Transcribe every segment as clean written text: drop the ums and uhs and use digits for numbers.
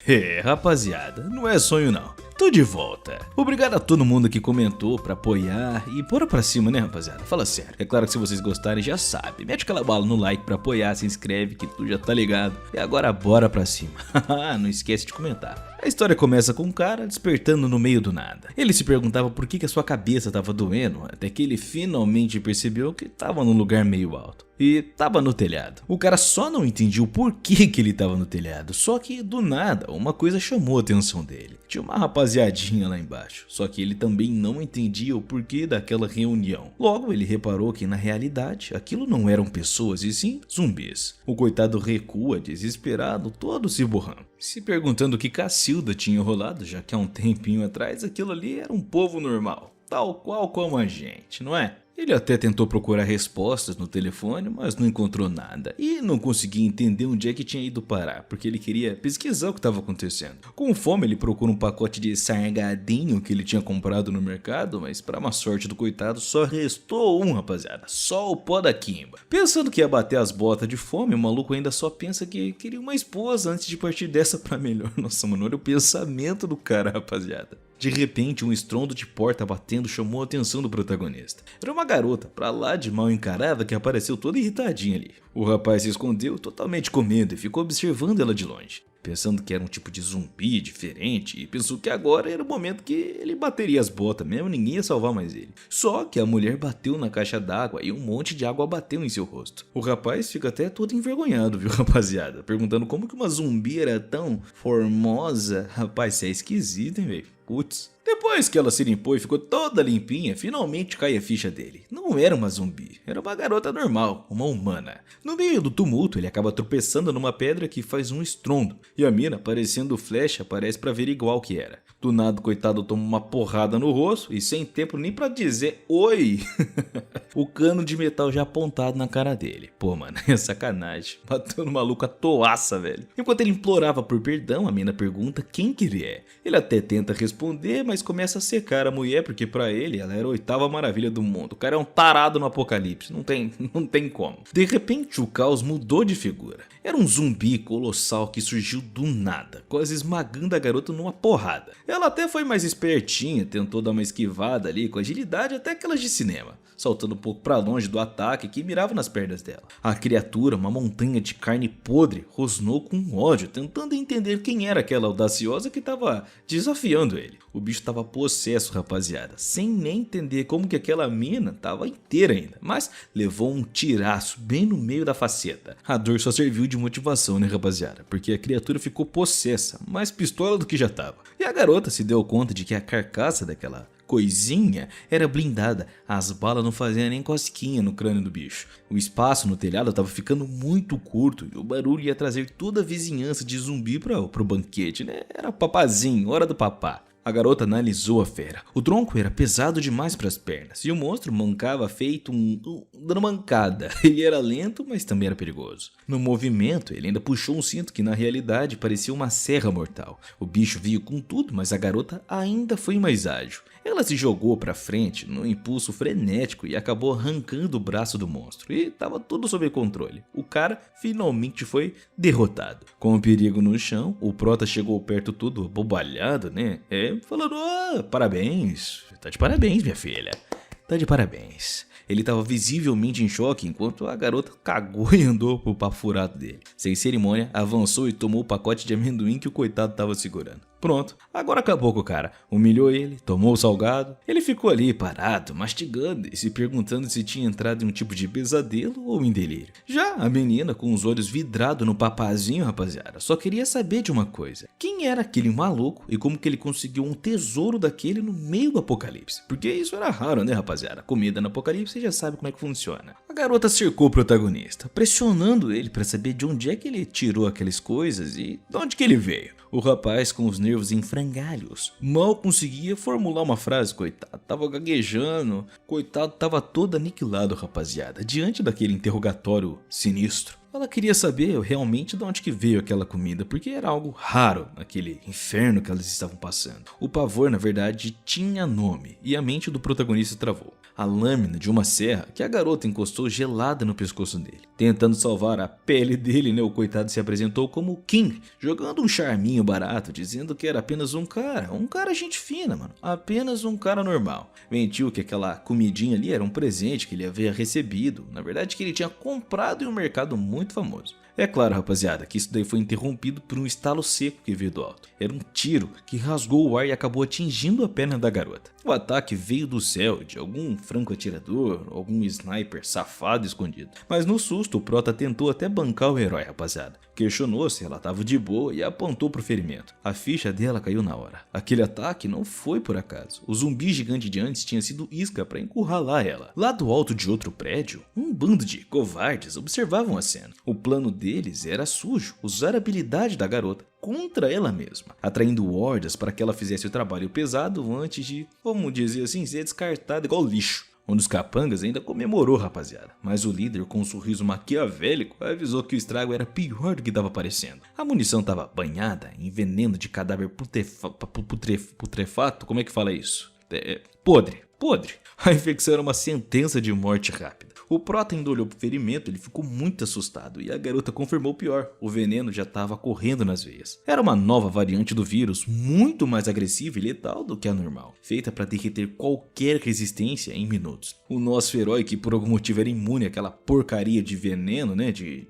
É, rapaziada, não é sonho não. Tô de volta. Obrigado a todo mundo que comentou pra apoiar e bora pra cima, né, rapaziada? Fala sério. É claro que se vocês gostarem já sabe. Mete aquela bala no like pra apoiar, se inscreve que tu já tá ligado. E agora bora pra cima. Não esquece de comentar. A história começa com um cara despertando no meio do nada. Ele se perguntava por que a sua cabeça tava doendo, até que ele finalmente percebeu que tava num lugar meio alto. E tava no telhado. O cara só não entendia o porquê que ele tava no telhado, só que do nada uma coisa chamou a atenção dele. Tinha uma rapaziadinha lá embaixo, só que ele também não entendia o porquê daquela reunião. Logo ele reparou que na realidade aquilo não eram pessoas e sim zumbis. O coitado recua desesperado, todo se borrando, se perguntando o que Cacilda tinha rolado, já que há um tempinho atrás aquilo ali era um povo normal, tal qual como a gente, não é? Ele até tentou procurar respostas no telefone, mas não encontrou nada e não conseguia entender onde é que tinha ido parar, porque ele queria pesquisar o que estava acontecendo. Com fome ele procura um pacote de salgadinho que ele tinha comprado no mercado, mas para má sorte do coitado só restou um, rapaziada, só o pó da quimba. Pensando que ia bater as botas de fome, o maluco ainda só pensa que queria uma esposa antes de partir dessa pra melhor. Nossa, mano, olha o pensamento do cara, rapaziada. De repente, um estrondo de porta batendo chamou a atenção do protagonista. Era uma garota, pra lá de mal encarada, que apareceu toda irritadinha ali. O rapaz se escondeu totalmente com medo e ficou observando ela de longe, pensando que era um tipo de zumbi diferente, e pensou que agora era o momento que ele bateria as botas mesmo, ninguém ia salvar mais ele. Só que a mulher bateu na caixa d'água e um monte de água bateu em seu rosto. O rapaz fica até todo envergonhado, viu, rapaziada? Perguntando como que uma zumbi era tão formosa. Rapaz, isso é esquisito, hein, velho? Putz. Depois que ela se limpou e ficou toda limpinha, finalmente cai a ficha dele. Não era uma zumbi, era uma garota normal, uma humana. No meio do tumulto, ele acaba tropeçando numa pedra que faz um estrondo, e a mina, parecendo flecha, aparece pra ver igual que era. Do nada, o coitado toma uma porrada no rosto e sem tempo nem pra dizer oi, o cano de metal já apontado na cara dele. Pô, mano, é sacanagem. Bateu no maluco à toaça, velho. Enquanto ele implorava por perdão, a mina pergunta quem que ele é. Ele até tenta responder, mas começa a secar a mulher porque pra ele ela era a oitava maravilha do mundo. O cara é um tarado no apocalipse, não tem como. De repente o caos mudou de figura. Era um zumbi colossal que surgiu do nada, quase esmagando a garota numa porrada. Ela até foi mais espertinha, tentou dar uma esquivada ali com agilidade até aquelas de cinema, saltando um pouco pra longe do ataque que mirava nas pernas dela. A criatura, uma montanha de carne podre, rosnou com ódio, tentando entender quem era aquela audaciosa que tava desafiando ele. O bicho tava possesso, rapaziada, sem nem entender como que aquela mina tava inteira ainda, mas levou um tiraço bem no meio da faceta. A dor só serviu de motivação, né, rapaziada, porque a criatura ficou possessa, mais pistola do que já tava. E a garota se deu conta de que a carcaça daquela coisinha era blindada, as balas não faziam nem cosquinha no crânio do bicho. O espaço no telhado estava ficando muito curto e o barulho ia trazer toda a vizinhança de zumbi pro banquete, né? Era papazinho, hora do papá. A garota analisou a fera. O tronco era pesado demais para as pernas e o monstro mancava feito dando mancada. Ele era lento, mas também era perigoso. No movimento, ele ainda puxou um cinto que na realidade parecia uma serra mortal. O bicho veio com tudo, mas a garota ainda foi mais ágil. Ela se jogou para frente num impulso frenético e acabou arrancando o braço do monstro. E estava tudo sob controle. O cara finalmente foi derrotado. Com o perigo no chão, o prota chegou perto todo abobalhado, né? Falando, parabéns, tá de parabéns, minha filha. Tá de parabéns. Ele estava visivelmente em choque enquanto a garota cagou e andou pro papo furado dele. Sem cerimônia, avançou e tomou o pacote de amendoim que o coitado estava segurando. Pronto, agora acabou com o cara. Humilhou ele, tomou o salgado. Ele ficou ali parado, mastigando e se perguntando se tinha entrado em um tipo de pesadelo ou em delírio. Já a menina, com os olhos vidrados no papazinho, rapaziada, só queria saber de uma coisa. Quem era aquele maluco e como que ele conseguiu um tesouro daquele no meio do apocalipse? Porque isso era raro, né, rapaziada? Comida no apocalipse, você já sabe como é que funciona. A garota cercou o protagonista, pressionando ele para saber de onde é que ele tirou aquelas coisas e de onde que ele veio. O rapaz, com os nervos em frangalhos, mal conseguia formular uma frase, coitado. Tava gaguejando, coitado, tava todo aniquilado, rapaziada. Diante daquele interrogatório sinistro, Ela queria saber realmente de onde que veio aquela comida, porque era algo raro naquele inferno que elas estavam passando. O pavor, na verdade, tinha nome, e a mente do protagonista travou. A lâmina de uma serra que a garota encostou gelada no pescoço dele. Tentando salvar a pele dele, né, o coitado se apresentou como King, jogando um charminho barato, dizendo que era apenas um cara gente fina, mano, apenas um cara normal. Mentiu que aquela comidinha ali era um presente que ele havia recebido, na verdade que ele tinha comprado em um mercado muito famoso. É claro, rapaziada, que isso daí foi interrompido por um estalo seco que veio do alto. Era um tiro que rasgou o ar e acabou atingindo a perna da garota. O ataque veio do céu, de algum franco-atirador, algum sniper safado escondido. Mas no susto, o prota tentou até bancar o herói, rapaziada. Questionou se ela estava de boa e apontou pro ferimento. A ficha dela caiu na hora. Aquele ataque não foi por acaso. O zumbi gigante de antes tinha sido isca para encurralar ela. Lá do alto de outro prédio, um bando de covardes observavam a cena. O plano deles era sujo, usar a habilidade da garota contra ela mesma, atraindo hordas para que ela fizesse o trabalho pesado antes de, vamos dizer assim, ser descartada igual lixo. Um dos capangas ainda comemorou, rapaziada, mas o líder, com um sorriso maquiavélico, avisou que o estrago era pior do que estava parecendo. A munição estava banhada em veneno de cadáver putrefato, como é que fala isso? Podre. A infecção era uma sentença de morte rápida. O prota ainda olhou pro ferimento, ele ficou muito assustado e a garota confirmou o pior, o veneno já estava correndo nas veias. Era uma nova variante do vírus, muito mais agressiva e letal do que a normal, feita para derreter qualquer resistência em minutos. O nosso herói, que por algum motivo era imune àquela porcaria de veneno, né, de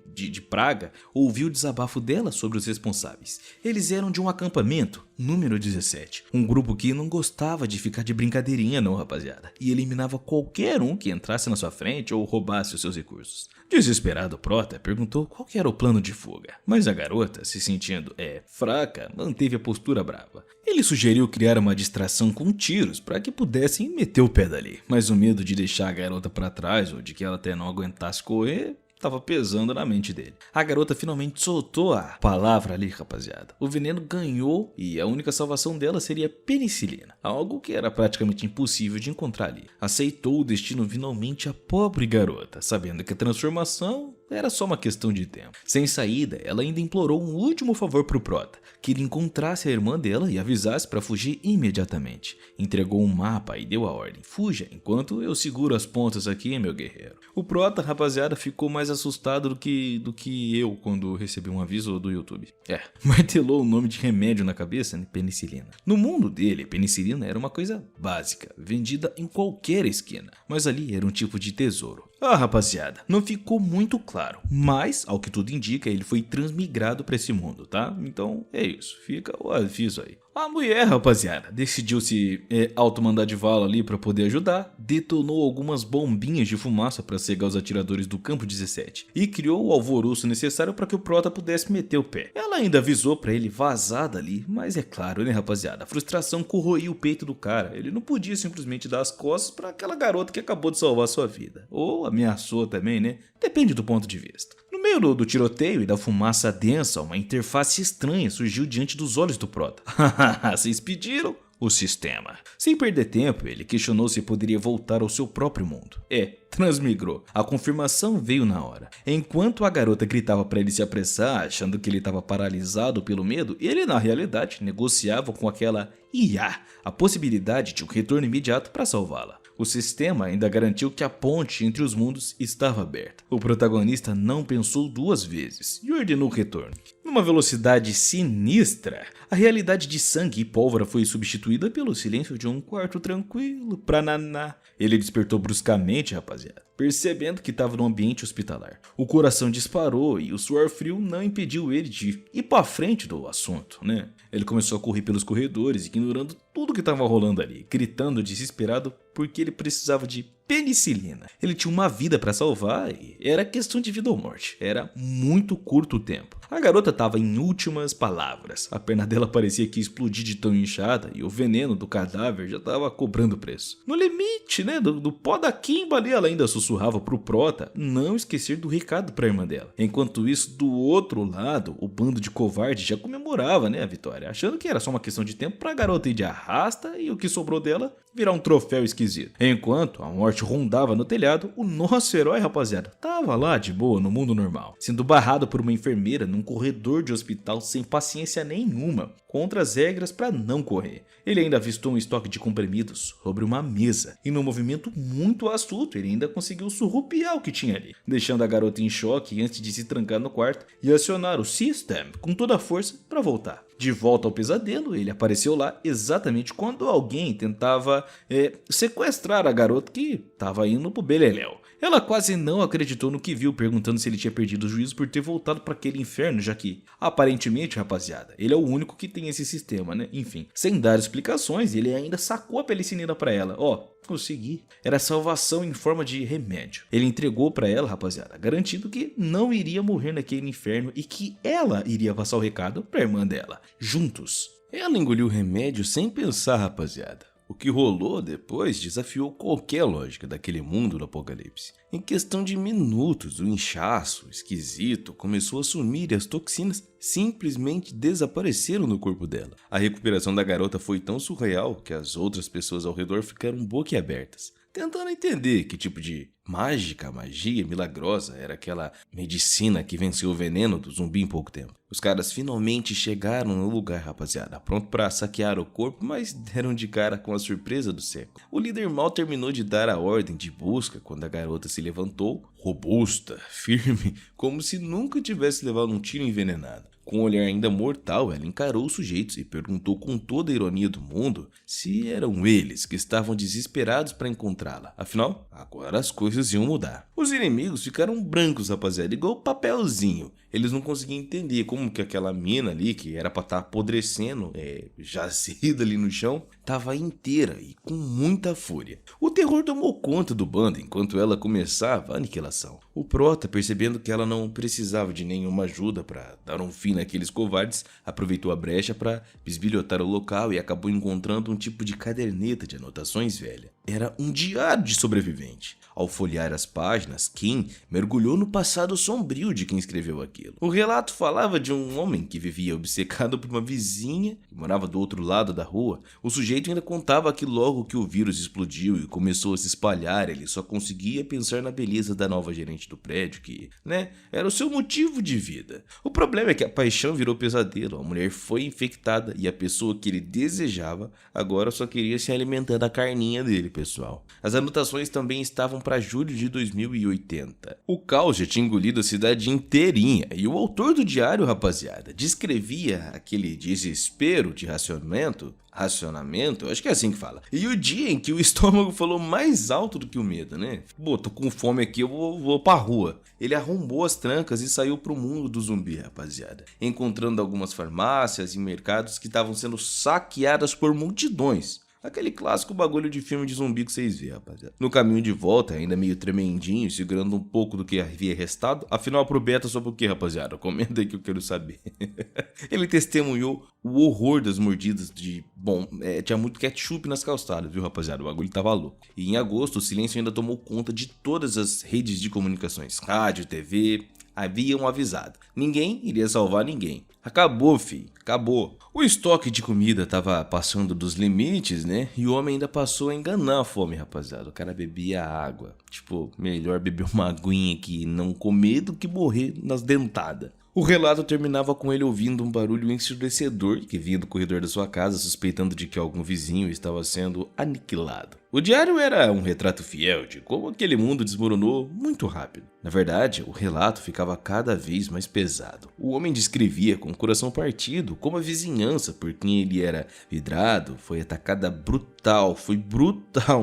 praga, ouviu o desabafo dela sobre os responsáveis. Eles eram de um acampamento, número 17, um grupo que não gostava de ficar de brincadeirinha não, rapaziada, e eliminava qualquer um que entrasse na sua frente ou roubasse os seus recursos. Desesperado, o prota perguntou qual que era o plano de fuga, mas a garota, se sentindo fraca, manteve a postura brava. Ele sugeriu criar uma distração com tiros para que pudessem meter o pé dali, mas o medo de deixar a garota para trás ou de que ela até não aguentasse correr estava pesando na mente dele. A garota finalmente soltou a palavra ali, rapaziada. O veneno ganhou e a única salvação dela seria penicilina, algo que era praticamente impossível de encontrar ali. Aceitou o destino finalmente a pobre garota, sabendo que a transformação era só uma questão de tempo. Sem saída, ela ainda implorou um último favor pro prota, que ele encontrasse a irmã dela e avisasse para fugir imediatamente. Entregou um mapa e deu a ordem: fuja, enquanto eu seguro as pontas aqui, meu guerreiro. O prota, rapaziada, ficou mais assustado do que eu quando recebi um aviso do YouTube. Martelou o nome de remédio na cabeça, né? Penicilina. No mundo dele, penicilina era uma coisa básica, vendida em qualquer esquina, mas ali era um tipo de tesouro. Rapaziada, não ficou muito claro, mas, ao que tudo indica, ele foi transmigrado para esse mundo, tá? Então é isso, fica o aviso aí. A mulher, rapaziada, decidiu se auto-mandar de vala ali para poder ajudar, detonou algumas bombinhas de fumaça para cegar os atiradores do campo 17 e criou o alvoroço necessário para que o prota pudesse meter o pé. Ela ainda avisou para ele vazar dali, mas é claro, né, rapaziada, a frustração corroía o peito do cara. Ele não podia simplesmente dar as costas para aquela garota que acabou de salvar sua vida, ou ameaçou também, né? Depende do ponto de vista. No meio do tiroteio e da fumaça densa, uma interface estranha surgiu diante dos olhos do prota. Vocês pediram? O sistema. Sem perder tempo, ele questionou se poderia voltar ao seu próprio mundo. Transmigrou. A confirmação veio na hora. Enquanto a garota gritava para ele se apressar, achando que ele estava paralisado pelo medo, ele na realidade negociava com aquela IA a possibilidade de um retorno imediato para salvá-la. O sistema ainda garantiu que a ponte entre os mundos estava aberta. O protagonista não pensou duas vezes e ordenou o retorno. Numa velocidade sinistra, a realidade de sangue e pólvora foi substituída pelo silêncio de um quarto tranquilo pra naná. Ele despertou bruscamente, rapaziada, percebendo que estava num ambiente hospitalar. O coração disparou e o suor frio não impediu ele de ir pra frente do assunto, né? Ele começou a correr pelos corredores, ignorando tudo que estava rolando ali, gritando desesperado porque ele precisava de penicilina. Ele tinha uma vida para salvar e era questão de vida ou morte. Era muito curto o tempo. A garota estava em últimas palavras. A perna dela parecia que ia explodir de tão inchada e o veneno do cadáver já estava cobrando preço. No limite, né, do pó da quimba ali, ela ainda sussurrava pro prota não esquecer do recado para a irmã dela. Enquanto isso, do outro lado, o bando de covardes já comemorava, né, a vitória, achando que era só uma questão de tempo para a garota ir de arrasta e o que sobrou dela virar um troféu esquisito. Enquanto a morte rondava no telhado, o nosso herói, rapaziada, tava lá de boa no mundo normal, sendo barrado por uma enfermeira num corredor de hospital sem paciência nenhuma, contra as regras para não correr. Ele ainda avistou um estoque de comprimidos sobre uma mesa, e num movimento muito astuto ele ainda conseguiu surrupiar o que tinha ali, deixando a garota em choque antes de se trancar no quarto e acionar o System com toda a força para voltar. De volta ao pesadelo, ele apareceu lá exatamente quando alguém tentava sequestrar a garota que estava indo pro beleléu. Ela quase não acreditou no que viu, perguntando se ele tinha perdido o juízo por ter voltado para aquele inferno, já que, aparentemente, rapaziada, ele é o único que tem esse sistema, né? Enfim, sem dar explicações, ele ainda sacou a pelicinina para ela. Consegui. Era salvação em forma de remédio. Ele entregou pra ela, rapaziada, garantindo que não iria morrer naquele inferno e que ela iria passar o recado pra irmã dela. Juntos. Ela engoliu o remédio sem pensar, rapaziada. O que rolou depois desafiou qualquer lógica daquele mundo do apocalipse. Em questão de minutos, o inchaço esquisito começou a sumir e as toxinas simplesmente desapareceram do corpo dela. A recuperação da garota foi tão surreal que as outras pessoas ao redor ficaram boquiabertas, tentando entender que tipo de magia milagrosa era aquela medicina que venceu o veneno do zumbi em pouco tempo. Os caras finalmente chegaram no lugar, rapaziada, pronto pra saquear o corpo, mas deram de cara com a surpresa do século. O líder mal terminou de dar a ordem de busca quando a garota se levantou, robusta, firme, como se nunca tivesse levado um tiro envenenado. Com um olhar ainda mortal, ela encarou os sujeitos e perguntou com toda a ironia do mundo se eram eles que estavam desesperados para encontrá-la. Afinal, agora as coisas iam mudar. Os inimigos ficaram brancos, rapaziada, igual papelzinho. Eles não conseguiam entender como que aquela mina ali, que era pra estar apodrecendo, jazida ali no chão, tava inteira e com muita fúria. O terror tomou conta do bando enquanto ela começava a aniquilação. O Prota, percebendo que ela não precisava de nenhuma ajuda para dar um fim naqueles covardes, aproveitou a brecha para bisbilhotar o local e acabou encontrando um tipo de caderneta de anotações velha. Era um diário de sobrevivente. Ao folhear as páginas, Kim mergulhou no passado sombrio de quem escreveu aquilo. O relato falava de um homem que vivia obcecado por uma vizinha que morava do outro lado da rua. O sujeito ainda contava que logo que o vírus explodiu e começou a se espalhar, ele só conseguia pensar na beleza da nova gerente do prédio, que, era o seu motivo de vida. O problema é que a paixão virou pesadelo, a mulher foi infectada e a pessoa que ele desejava agora só queria se alimentar da carninha dele, pessoal. As anotações também estavam para julho de 2080. O caos já tinha engolido a cidade inteirinha e o autor do diário, rapaziada, descrevia aquele desespero de racionamento, acho que é assim que fala. E o dia em que o estômago falou mais alto do que o medo, né? Pô, tô com fome aqui, eu vou pra rua. Ele arrombou as trancas e saiu pro mundo do zumbi, rapaziada, encontrando algumas farmácias e mercados que estavam sendo saqueadas por multidões. Aquele clássico bagulho de filme de zumbi que vocês vê, rapaziada. No caminho de volta, ainda meio tremendinho, segurando um pouco do que havia restado. Afinal, pro Beta sobre o que, rapaziada? Comenta aí que eu quero saber. Ele testemunhou o horror das mordidas de... tinha muito ketchup nas calçadas, viu, rapaziada? O bagulho tava louco. E em agosto, o silêncio ainda tomou conta de todas as redes de comunicações. Rádio, TV... haviam avisado. Ninguém iria salvar ninguém. Acabou, filho. Acabou. O estoque de comida tava passando dos limites, né? E o homem ainda passou a enganar a fome, rapaziada. O cara bebia água. Tipo, melhor beber uma aguinha aqui e não comer do que morrer nas dentadas. O relato terminava com ele ouvindo um barulho ensurdecedor que vinha do corredor da sua casa, suspeitando de que algum vizinho estava sendo aniquilado. O diário era um retrato fiel de como aquele mundo desmoronou muito rápido. Na verdade, o relato ficava cada vez mais pesado. O homem descrevia com o coração partido como a vizinhança por quem ele era vidrado foi atacada brutal,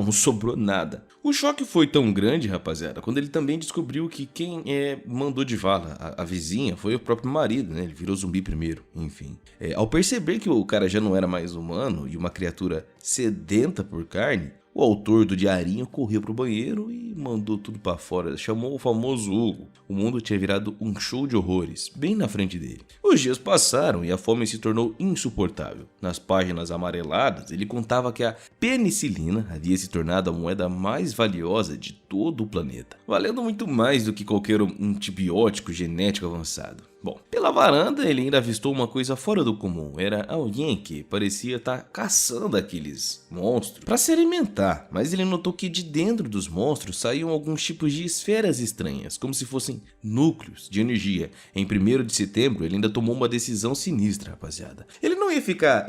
não sobrou nada. O choque foi tão grande, rapaziada, quando ele também descobriu que quem mandou de vala a vizinha foi o próprio marido, né? Ele virou zumbi primeiro, enfim. Ao perceber que o cara já não era mais humano e uma criatura sedenta por carne, o autor do diarinho correu pro banheiro e mandou tudo pra fora, chamou o famoso Hugo. O mundo tinha virado um show de horrores, bem na frente dele. Os dias passaram e a fome se tornou insuportável. Nas páginas amareladas, ele contava que a penicilina havia se tornado a moeda mais valiosa de todo o planeta, valendo muito mais do que qualquer antibiótico genético avançado. Bom, pela varanda ele ainda avistou uma coisa fora do comum. Era alguém que parecia estar caçando aqueles monstros para se alimentar, mas ele notou que de dentro dos monstros saíam alguns tipos de esferas estranhas, como se fossem núcleos de energia. Em 1º de setembro ele ainda tomou uma decisão sinistra, rapaziada. Ele não ia ficar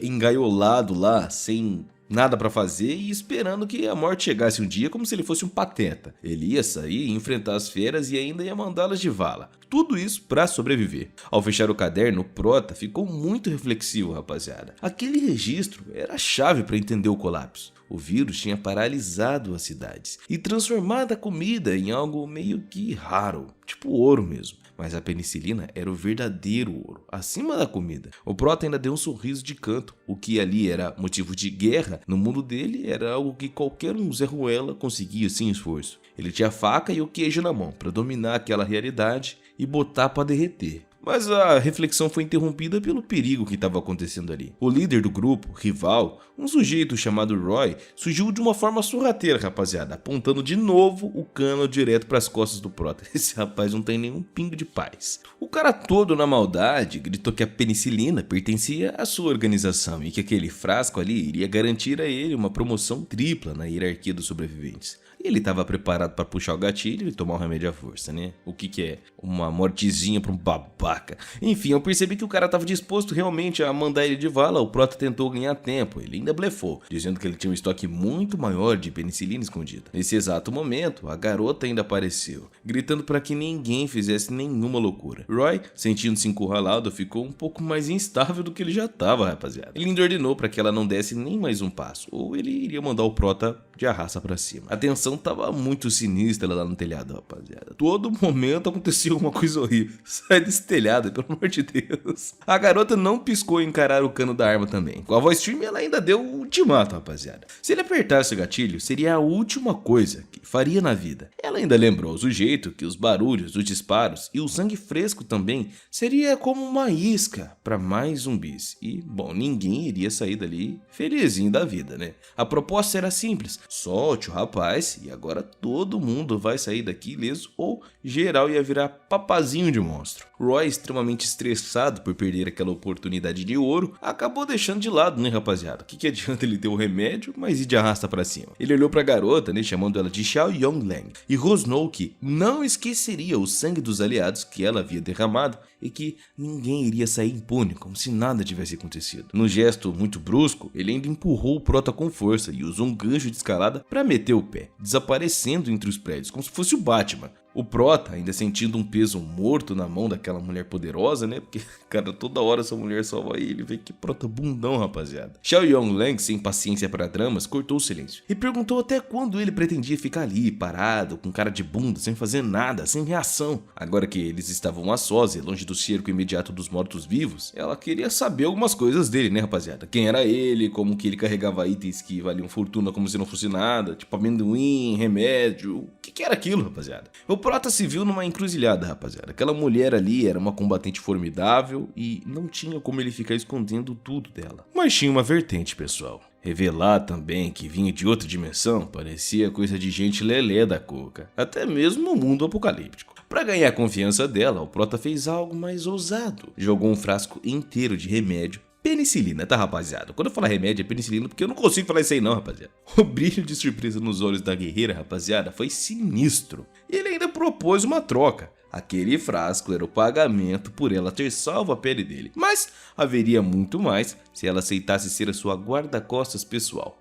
engaiolado lá sem nada pra fazer e esperando que a morte chegasse um dia como se ele fosse um pateta. Ele ia sair e enfrentar as feras e ainda ia mandá-las de vala. Tudo isso pra sobreviver. Ao fechar o caderno, o Prota ficou muito reflexivo, rapaziada. Aquele registro era a chave para entender o colapso. O vírus tinha paralisado as cidades e transformado a comida em algo meio que raro, tipo ouro mesmo. Mas a penicilina era o verdadeiro ouro, acima da comida. O Prota ainda deu um sorriso de canto. O que ali era motivo de guerra, no mundo dele era algo que qualquer um Zé Ruela conseguia sem esforço. Ele tinha a faca e o queijo na mão para dominar aquela realidade e botar para derreter. Mas a reflexão foi interrompida pelo perigo que estava acontecendo ali. O líder do grupo, rival, um sujeito chamado Roy, surgiu de uma forma sorrateira, rapaziada, apontando de novo o cano direto para as costas do Prota. Esse rapaz não tem nenhum pingo de paz. O cara todo na maldade gritou que a penicilina pertencia à sua organização e que aquele frasco ali iria garantir a ele uma promoção tripla na hierarquia dos sobreviventes. E ele estava preparado para puxar o gatilho e tomar o remédio à força, né? O que é? Uma mortezinha para um babaca. Enfim, eu percebi que o cara estava disposto realmente a mandar ele de vala. O Prota tentou ganhar tempo, ele ainda blefou, dizendo que ele tinha um estoque muito maior de penicilina escondida. Nesse exato momento, a garota ainda apareceu, gritando para que ninguém fizesse nenhuma loucura. Roy, sentindo-se encurralado, ficou um pouco mais instável do que ele já estava, rapaziada. Ele ainda ordenou para que ela não desse nem mais um passo, ou ele iria mandar o Prota de arrasta para cima. A tensão tava muito sinistra lá no telhado, rapaziada. Todo momento acontecia uma coisa horrível. Sai desse telhado, pelo amor de Deus. A garota não piscou em encarar o cano da arma também. Com a voz firme, ela ainda deu o ultimato, rapaziada. Se ele apertasse o gatilho, seria a última coisa que faria na vida. Ela ainda lembrou ao sujeito que os barulhos, os disparos e o sangue fresco também seria como uma isca para mais zumbis. E, bom, ninguém iria sair dali felizinho da vida, né? A proposta era simples. Solte o rapaz e agora todo mundo vai sair daqui ileso ou geral ia virar papazinho de monstro. Roy, extremamente estressado por perder aquela oportunidade de ouro, acabou deixando de lado, né, rapaziada? O que adianta ele ter o remédio, mas ir de arrasta pra cima? Ele olhou pra garota, né, chamando ela de Xiao Yonglang, e rosnou que não esqueceria o sangue dos aliados que ela havia derramado e que ninguém iria sair impune, como se nada tivesse acontecido. Num gesto muito brusco, ele ainda empurrou o Prota com força e usou um gancho de escalada para meter o pé, desaparecendo entre os prédios, como se fosse o Batman. O Prota, ainda sentindo um peso morto na mão daquela mulher poderosa, né? Porque, cara, toda hora essa mulher salva ele. Vê que Prota bundão, rapaziada. Xiao Yonglang, sem paciência para dramas, cortou o silêncio e perguntou até quando ele pretendia ficar ali, parado, com cara de bunda, sem fazer nada, sem reação. Agora que eles estavam a sós e longe do cerco imediato dos mortos-vivos, ela queria saber algumas coisas dele, né, rapaziada? Quem era ele, como que ele carregava itens que valiam fortuna como se não fosse nada, tipo amendoim, remédio, o que era aquilo, rapaziada? O Prota se viu numa encruzilhada, rapaziada. Aquela mulher ali era uma combatente formidável e não tinha como ele ficar escondendo tudo dela. Mas tinha uma vertente, pessoal. Revelar também que vinha de outra dimensão parecia coisa de gente lelé da cuca, até mesmo no mundo apocalíptico. Para ganhar a confiança dela, o Prota fez algo mais ousado. Jogou um frasco inteiro de remédio penicilina, tá, rapaziada? Quando eu falar remédio é penicilina porque eu não consigo falar isso aí não, rapaziada. O brilho de surpresa nos olhos da guerreira, rapaziada, foi sinistro. E ele ainda propôs uma troca. Aquele frasco era o pagamento por ela ter salvo a pele dele. Mas haveria muito mais se ela aceitasse ser a sua guarda-costas pessoal.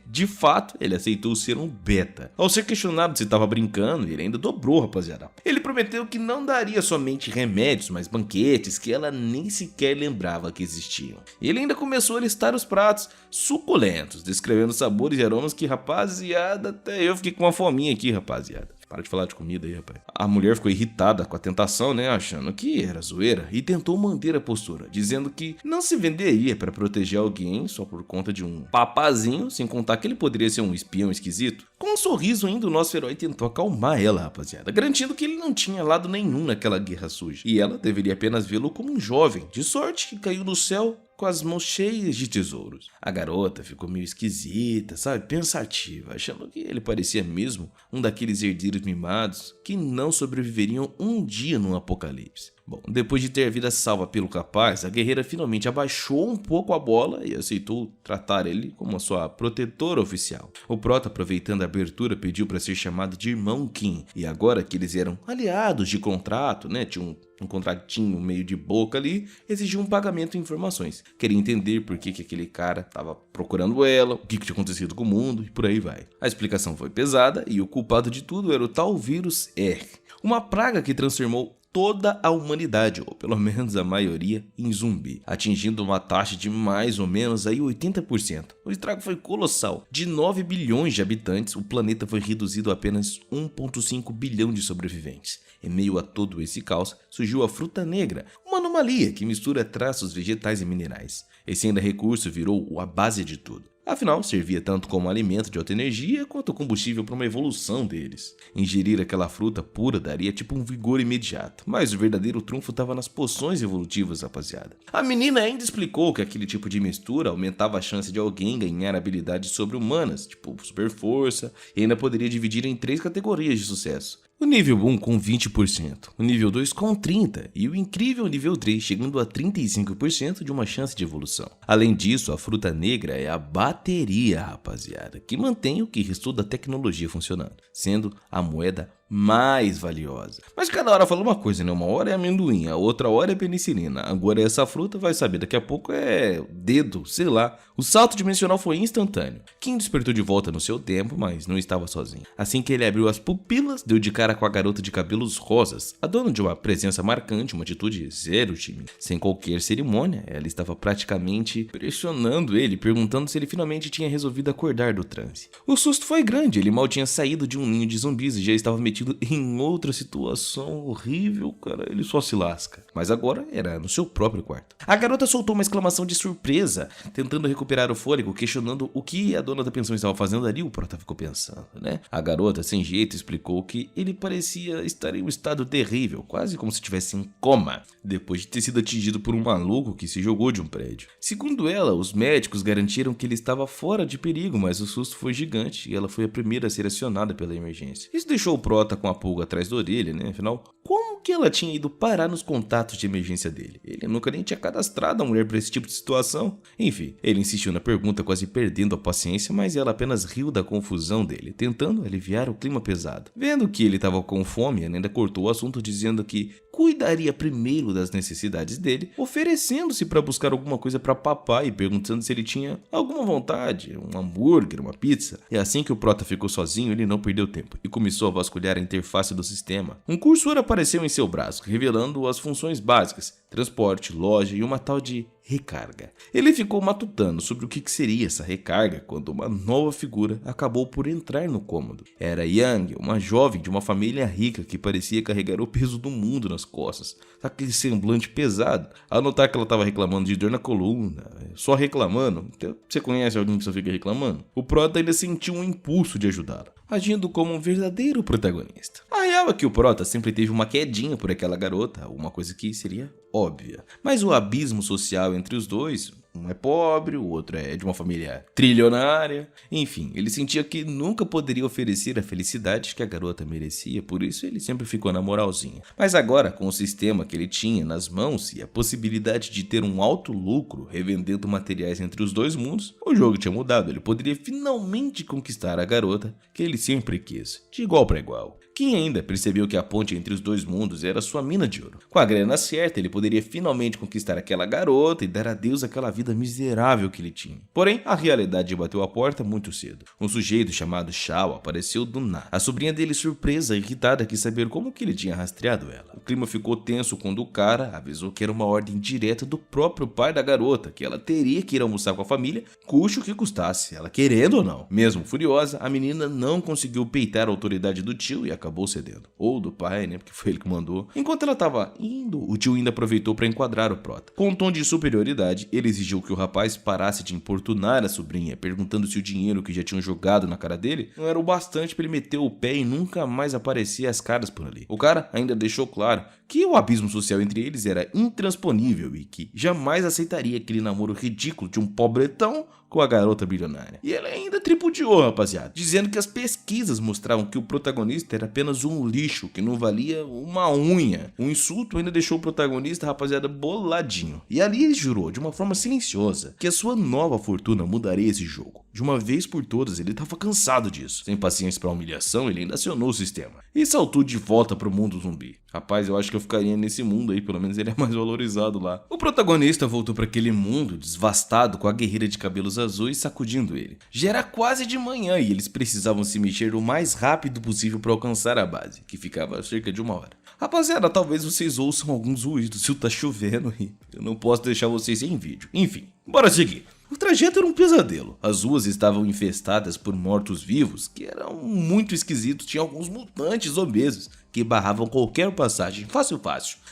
De fato, ele aceitou ser um beta. Ao ser questionado se estava brincando, ele ainda dobrou, rapaziada. Ele prometeu que não daria somente remédios, mas banquetes que ela nem sequer lembrava que existiam. Ele ainda começou a listar os pratos suculentos, descrevendo sabores e aromas que, rapaziada, até eu fiquei com uma fominha aqui, rapaziada. Para de falar de comida aí, rapaz. A mulher ficou irritada com a tentação, né? Achando que era zoeira e tentou manter a postura, dizendo que não se venderia para proteger alguém só por conta de um papazinho, sem contar que ele poderia ser um espião esquisito. Com um sorriso ainda, o nosso herói tentou acalmar ela, rapaziada, garantindo que ele não tinha lado nenhum naquela guerra suja. E ela deveria apenas vê-lo como um jovem, de sorte que caiu do céu com as mãos cheias de tesouros. A garota ficou meio esquisita, sabe, pensativa, achando que ele parecia mesmo um daqueles herdeiros mimados que não sobreviveriam um dia num apocalipse. Bom, depois de ter a vida salva pelo capaz, a guerreira finalmente abaixou um pouco a bola e aceitou tratar ele como a sua protetora oficial. O Prota, aproveitando a abertura, pediu para ser chamado de irmão Kim, e agora que eles eram aliados de contrato, né, tinha um contratinho meio de boca ali, exigiu um pagamento e informações. Queria entender por que aquele cara estava procurando ela, o que tinha acontecido com o mundo e por aí vai. A explicação foi pesada e o culpado de tudo era o tal vírus R, uma praga que transformou toda a humanidade, ou pelo menos a maioria, em zumbi, atingindo uma taxa de mais ou menos aí 80%. O estrago foi colossal. De 9 bilhões de habitantes, o planeta foi reduzido a apenas 1,5 bilhão de sobreviventes. Em meio a todo esse caos, surgiu a fruta negra, uma anomalia que mistura traços vegetais e minerais. Esse ainda recurso virou a base de tudo. Afinal, servia tanto como alimento de alta energia quanto combustível para uma evolução deles. Ingerir aquela fruta pura daria tipo um vigor imediato, mas o verdadeiro trunfo estava nas poções evolutivas, rapaziada. A menina ainda explicou que aquele tipo de mistura aumentava a chance de alguém ganhar habilidades sobre-humanas, tipo super força, e ainda poderia dividir em 3 categorias de sucesso. O nível 1 com 20%, o nível 2 com 30% e o incrível nível 3 chegando a 35% de uma chance de evolução. Além disso, a fruta negra é a bateria, rapaziada, que mantém o que restou da tecnologia funcionando, sendo a moeda mais valiosa. Mas cada hora fala uma coisa, né? Uma hora é amendoim, a outra hora é penicilina. Agora essa fruta vai saber, daqui a pouco é dedo, sei lá. O salto dimensional foi instantâneo. Kim despertou de volta no seu tempo, mas não estava sozinho. Assim que ele abriu as pupilas, deu de cara com a garota de cabelos rosas, a dona de uma presença marcante, uma atitude zero tímida. Sem qualquer cerimônia, ela estava praticamente pressionando ele, perguntando se ele finalmente tinha resolvido acordar do transe. O susto foi grande, ele mal tinha saído de um ninho de zumbis e já estava metido em outra situação horrível, cara, ele só se lasca. Mas agora era no seu próprio quarto. A garota soltou uma exclamação de surpresa, tentando recuperar o fôlego, questionando o que a dona da pensão estava fazendo ali. O Prota ficou pensando, né? A garota, sem jeito, explicou que ele parecia estar em um estado terrível, quase como se estivesse em coma, depois de ter sido atingido por um maluco que se jogou de um prédio. Segundo ela, os médicos garantiram que ele estava fora de perigo, mas o susto foi gigante e ela foi a primeira a ser acionada pela emergência. Isso deixou o Prota com a pulga atrás da orelha, né? Afinal, como que ela tinha ido parar nos contatos de emergência dele? Ele nunca nem tinha cadastrado a mulher para esse tipo de situação. Enfim, ele insistiu na pergunta, quase perdendo a paciência, mas ela apenas riu da confusão dele, tentando aliviar o clima pesado. Vendo que ele estava com fome, ela ainda cortou o assunto dizendo que cuidaria primeiro das necessidades dele, oferecendo-se para buscar alguma coisa para papai e perguntando se ele tinha alguma vontade, um hambúrguer, uma pizza. E assim que o Prota ficou sozinho, ele não perdeu tempo e começou a vasculhar a interface do sistema. Um cursor apareceu em seu braço, revelando as funções básicas: transporte, loja e uma tal de recarga. Ele ficou matutando sobre o que seria essa recarga quando uma nova figura acabou por entrar no cômodo. Era Yang, uma jovem de uma família rica que parecia carregar o peso do mundo nas costas. Aquele semblante pesado. Ao notar que ela estava reclamando de dor na coluna, só reclamando, você conhece alguém que só fica reclamando? O Prota ainda sentiu um impulso de ajudá-la, agindo como um verdadeiro protagonista. A real é que o Prota sempre teve uma quedinha por aquela garota, uma coisa que seria óbvia. Mas o abismo social entre os dois, um é pobre, o outro é de uma família trilionária. Enfim, ele sentia que nunca poderia oferecer a felicidade que a garota merecia, por isso ele sempre ficou na moralzinha. Mas agora, com o sistema que ele tinha nas mãos e a possibilidade de ter um alto lucro revendendo materiais entre os dois mundos, o jogo tinha mudado. Ele poderia finalmente conquistar a garota que ele sempre quis, de igual para igual. Kim ainda percebeu que a ponte entre os dois mundos era sua mina de ouro. Com a grana certa, ele poderia finalmente conquistar aquela garota e dar adeus àquela vida miserável que ele tinha. Porém, a realidade bateu a porta muito cedo. Um sujeito chamado Shao apareceu do nada. A sobrinha dele, surpresa e irritada, quis saber como que ele tinha rastreado ela. O clima ficou tenso quando o cara avisou que era uma ordem direta do próprio pai da garota, que ela teria que ir almoçar com a família, custe o que custasse, ela querendo ou não. Mesmo furiosa, a menina não conseguiu peitar a autoridade do tio e acabou cedendo. Ou do pai, né? Porque foi ele que mandou. Enquanto ela estava indo, o tio ainda aproveitou para enquadrar o Prota. Com um tom de superioridade, ele exigiu que o rapaz parasse de importunar a sobrinha, perguntando se o dinheiro que já tinham jogado na cara dele não era o bastante para ele meter o pé e nunca mais aparecer as caras por ali. O cara ainda deixou claro que o abismo social entre eles era intransponível e que jamais aceitaria aquele namoro ridículo de um pobretão com a garota bilionária. E ele ainda tripudiou, rapaziada, dizendo que as pesquisas mostravam que o protagonista era apenas um lixo, que não valia uma unha. O insulto ainda deixou o protagonista, rapaziada, boladinho. E ali ele jurou, de uma forma silenciosa, que a sua nova fortuna mudaria esse jogo. De uma vez por todas, ele estava cansado disso. Sem paciência para humilhação, ele ainda acionou o sistema e saltou de volta para o mundo zumbi. Rapaz, eu acho que eu ficaria nesse mundo aí, pelo menos ele é mais valorizado lá. O protagonista voltou para aquele mundo desvastado, com a guerreira de cabelos azuis sacudindo ele. Já era quase de manhã e eles precisavam se mexer o mais rápido possível para alcançar a base, que ficava a cerca de 1 hora. Rapaziada, talvez vocês ouçam alguns ruídos, se tá chovendo e eu não posso deixar vocês sem vídeo. Enfim, bora seguir. O trajeto era um pesadelo. As ruas estavam infestadas por mortos-vivos que eram muito esquisitos. Tinha alguns mutantes obesos que barravam qualquer passagem fácil.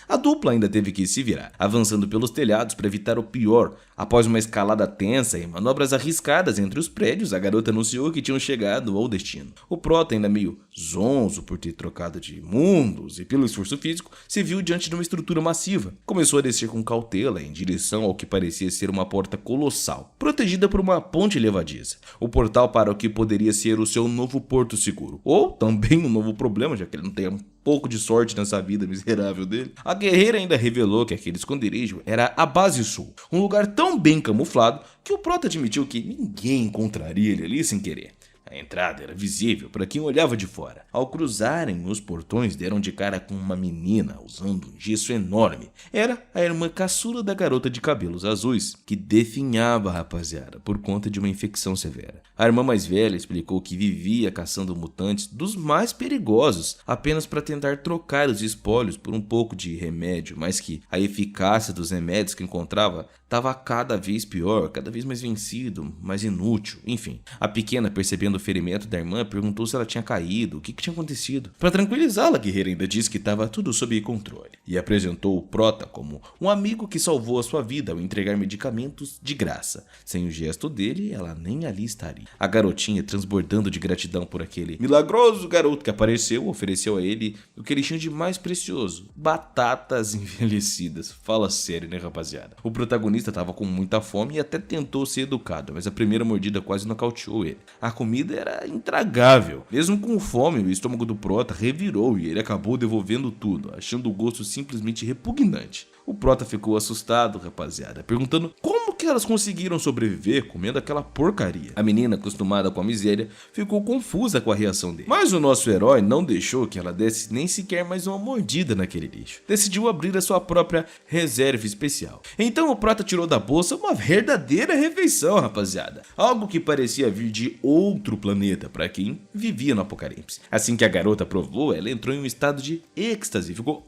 A dupla ainda teve que se virar, avançando pelos telhados para evitar o pior. Após uma escalada tensa e manobras arriscadas entre os prédios, a garota anunciou que tinham chegado ao destino. O prota, ainda meio zonzo por ter trocado de mundos e pelo esforço físico, se viu diante de uma estrutura massiva. Começou a descer com cautela em direção ao que parecia ser uma porta colossal, protegida por uma ponte levadiça. O portal para o que poderia ser o seu novo porto seguro, ou também um novo problema, já que ele não tem pouco de sorte nessa vida miserável dele. A guerreira ainda revelou que aquele esconderijo era a Base Sul, um lugar tão bem camuflado que o prota admitiu que ninguém encontraria ele ali sem querer. A entrada era visível para quem olhava de fora. Ao cruzarem os portões, deram de cara com uma menina usando um gesso enorme. Era a irmã caçula da garota de cabelos azuis, que definhava, rapaziada, por conta de uma infecção severa. A irmã mais velha explicou que vivia caçando mutantes dos mais perigosos, apenas para tentar trocar os espólios por um pouco de remédio, mas que a eficácia dos remédios que encontrava estava cada vez pior, cada vez mais vencido, mais inútil, enfim. A pequena, percebendo o ferimento da irmã, perguntou se ela tinha caído, o que tinha acontecido. Para tranquilizá-la, a guerreira ainda disse que estava tudo sob controle e apresentou o prota como um amigo que salvou a sua vida ao entregar medicamentos de graça. Sem o gesto dele, ela nem ali estaria. A garotinha, transbordando de gratidão por aquele milagroso garoto que apareceu, ofereceu a ele o que eles tinham de mais precioso: batatas envelhecidas. Fala sério, né, rapaziada? O protagonista estava com muita fome e até tentou ser educado, mas a primeira mordida quase nocauteou ele. A comida era intragável. Mesmo com fome, o estômago do prota revirou e ele acabou devolvendo tudo, achando o gosto simplesmente repugnante. O prota ficou assustado, rapaziada, perguntando como que elas conseguiram sobreviver comendo aquela porcaria. A menina, acostumada com a miséria, ficou confusa com a reação dele. Mas o nosso herói não deixou que ela desse nem sequer mais uma mordida naquele lixo. Decidiu abrir a sua própria reserva especial. Então o prota tirou da bolsa uma verdadeira refeição, rapaziada. Algo que parecia vir de outro planeta para quem vivia no apocalipse. Assim que a garota provou, ela entrou em um estado de êxtase e ficou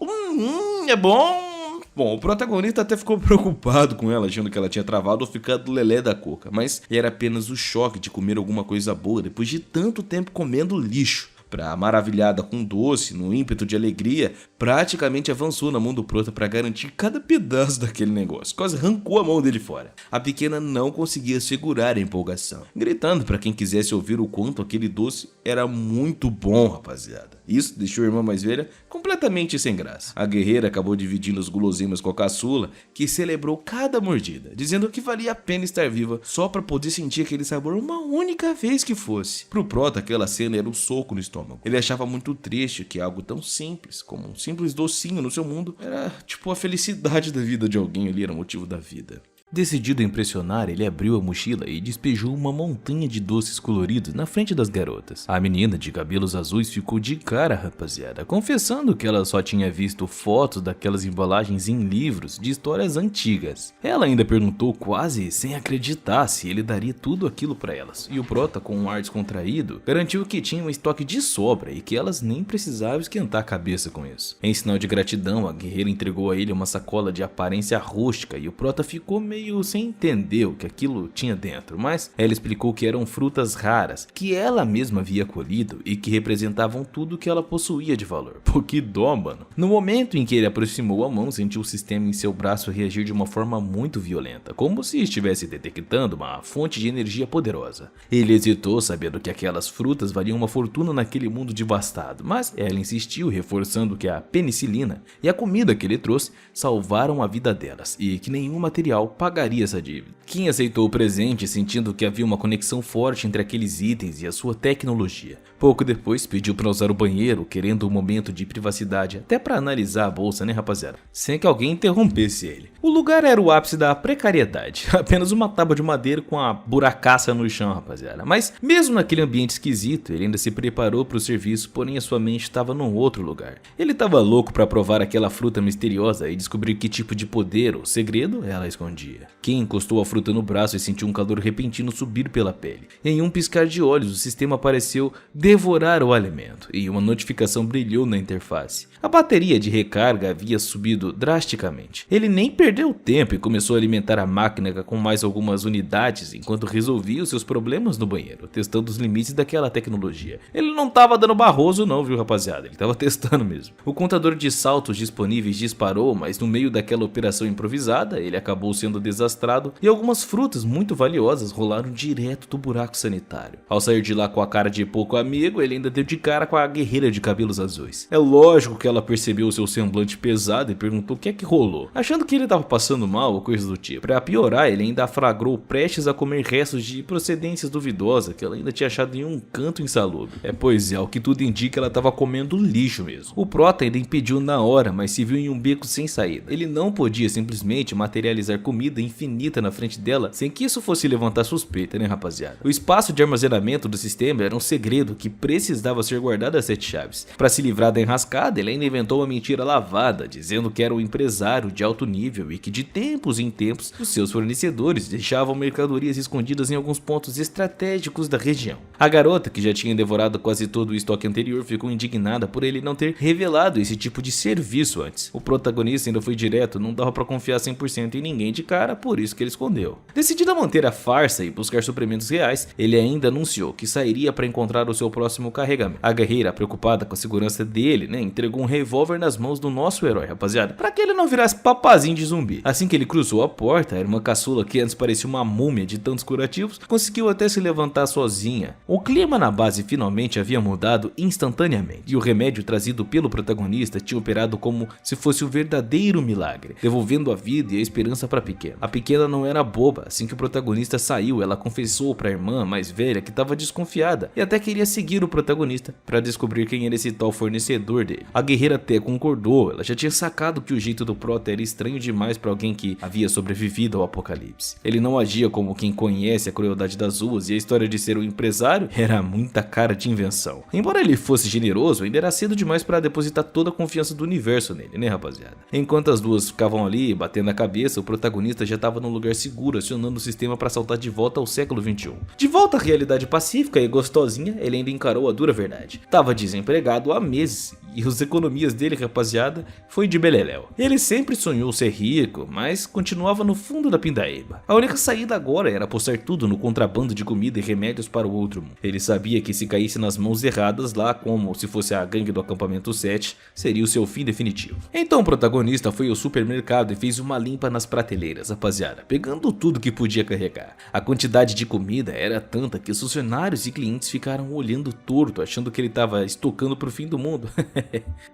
é bom. Bom, o protagonista até ficou preocupado com ela, achando que ela tinha travado ou ficado lelé da coca, mas era apenas o choque de comer alguma coisa boa depois de tanto tempo comendo lixo. Pra maravilhada com doce, no ímpeto de alegria, praticamente avançou na mão do prota para garantir cada pedaço daquele negócio. Quase arrancou a mão dele fora. A pequena não conseguia segurar a empolgação, gritando para quem quisesse ouvir o quanto aquele doce era muito bom, rapaziada. Isso deixou a irmã mais velha completamente sem graça. A guerreira acabou dividindo os guloseimas com a caçula, que celebrou cada mordida, dizendo que valia a pena estar viva só para poder sentir aquele sabor uma única vez que fosse. Pro prota, aquela cena era um soco no estômago. Ele achava muito triste que algo tão simples, como um simples docinho no seu mundo, era tipo a felicidade da vida de alguém ali, era o motivo da vida. Decidido a impressionar, ele abriu a mochila e despejou uma montanha de doces coloridos na frente das garotas. A menina de cabelos azuis ficou de cara, rapaziada, confessando que ela só tinha visto fotos daquelas embalagens em livros de histórias antigas. Ela ainda perguntou quase sem acreditar se ele daria tudo aquilo para elas. E o prota, com um ar descontraído, garantiu que tinha um estoque de sobra e que elas nem precisavam esquentar a cabeça com isso. Em sinal de gratidão, a guerreira entregou a ele uma sacola de aparência rústica e o prota ficou meio sem entender o que aquilo tinha dentro, mas ela explicou que eram frutas raras, que ela mesma havia colhido e que representavam tudo que ela possuía de valor. Pô, que dó, mano. No momento em que ele aproximou a mão, sentiu o sistema em seu braço reagir de uma forma muito violenta, como se estivesse detectando uma fonte de energia poderosa. Ele hesitou, sabendo que aquelas frutas valiam uma fortuna naquele mundo devastado, mas ela insistiu, reforçando que a penicilina e a comida que ele trouxe salvaram a vida delas e que nenhum material pagava pagaria essa dívida. Kim aceitou o presente, sentindo que havia uma conexão forte entre aqueles itens e a sua tecnologia. Pouco depois pediu para usar o banheiro, querendo um momento de privacidade, até para analisar a bolsa, né rapaziada? Sem que alguém interrompesse ele. O lugar era o ápice da precariedade, apenas uma tábua de madeira com a buracaça no chão, rapaziada. Mas mesmo naquele ambiente esquisito, ele ainda se preparou para o serviço, porém a sua mente estava num outro lugar. Ele estava louco para provar aquela fruta misteriosa e descobrir que tipo de poder ou segredo ela escondia. Kim encostou a fruta no braço e sentiu um calor repentino subir pela pele. Em um piscar de olhos, o sistema pareceu devorar o alimento e uma notificação brilhou na interface. A bateria de recarga havia subido drasticamente. Ele nem perdeu tempo e começou a alimentar a máquina com mais algumas unidades enquanto resolvia os seus problemas no banheiro, testando os limites daquela tecnologia. Ele não estava dando barroso não, viu rapaziada, ele estava testando mesmo. O contador de saltos disponíveis disparou, mas no meio daquela operação improvisada, ele acabou sendo desastrado e algumas frutas muito valiosas rolaram direto do buraco sanitário. Ao sair de lá com a cara de pouco amigo, ele ainda deu de cara com a guerreira de cabelos azuis. É lógico que ela percebeu o seu semblante pesado e perguntou o que é que rolou, achando que ele estava passando mal ou coisa do tipo. Para piorar, ele ainda a flagrou prestes a comer restos de procedências duvidosas que ela ainda tinha achado em um canto insalubre. Pois é, ao que tudo indica, ela estava comendo lixo mesmo. O prota ainda impediu na hora, mas se viu em um beco sem saída. Ele não podia simplesmente materializar comida infinita na frente dela sem que isso fosse levantar suspeita, né rapaziada? O espaço de armazenamento do sistema era um segredo que precisava ser guardado a 7 chaves. Para se livrar da enrascada, ele ainda inventou uma mentira lavada, dizendo que era um empresário de alto nível e que de tempos em tempos os seus fornecedores deixavam mercadorias escondidas em alguns pontos estratégicos da região. A garota, que já tinha devorado quase todo o estoque anterior, ficou indignada por ele não ter revelado esse tipo de serviço antes. O protagonista ainda foi direto, não dava pra confiar 100% em ninguém de cara, por isso que ele escondeu. Decidido a manter a farsa e buscar suprimentos reais, ele ainda anunciou que sairia para encontrar o seu próximo carregamento. A guerreira, preocupada com a segurança dele, entregou um revólver nas mãos do nosso herói, rapaziada, para que ele não virasse papazinho de zumbi. Assim que ele cruzou a porta, a irmã caçula, que antes parecia uma múmia de tantos curativos, conseguiu até se levantar sozinha. O clima na base finalmente havia mudado instantaneamente, e o remédio trazido pelo protagonista tinha operado como se fosse um verdadeiro milagre, devolvendo a vida e a esperança para a pequena. A pequena não era boba. Assim que o protagonista saiu, ela confessou para a irmã mais velha que estava desconfiada e até queria seguir o protagonista para descobrir quem era esse tal fornecedor dele. A guerreira até concordou, ela já tinha sacado que o jeito do prota era estranho demais para alguém que havia sobrevivido ao apocalipse. Ele não agia como quem conhece a crueldade das ruas e a história de ser um empresário era muita cara de invenção. Embora ele fosse generoso, ainda era cedo demais para depositar toda a confiança do universo nele, né rapaziada? Enquanto as duas ficavam ali batendo a cabeça, o protagonista já estava num lugar seguro, acionando o sistema para saltar de volta ao século 21. De volta à realidade pacífica e gostosinha, ele ainda encarou a dura verdade. Tava desempregado há meses e as economias dele, rapaziada, foi de beleléu. Ele sempre sonhou ser rico, mas continuava no fundo da pindaíba. A única saída agora era apostar tudo no contrabando de comida e remédios para o outro mundo. Ele sabia que se caísse nas mãos erradas lá, como se fosse a gangue do acampamento 7, seria o seu fim definitivo. Então o protagonista foi ao supermercado e fez uma limpa nas prateleiras, rapaziada, pegando tudo que podia carregar. A quantidade de comida era tanta que os funcionários e clientes ficaram olhando torto, achando que ele estava estocando pro fim do mundo.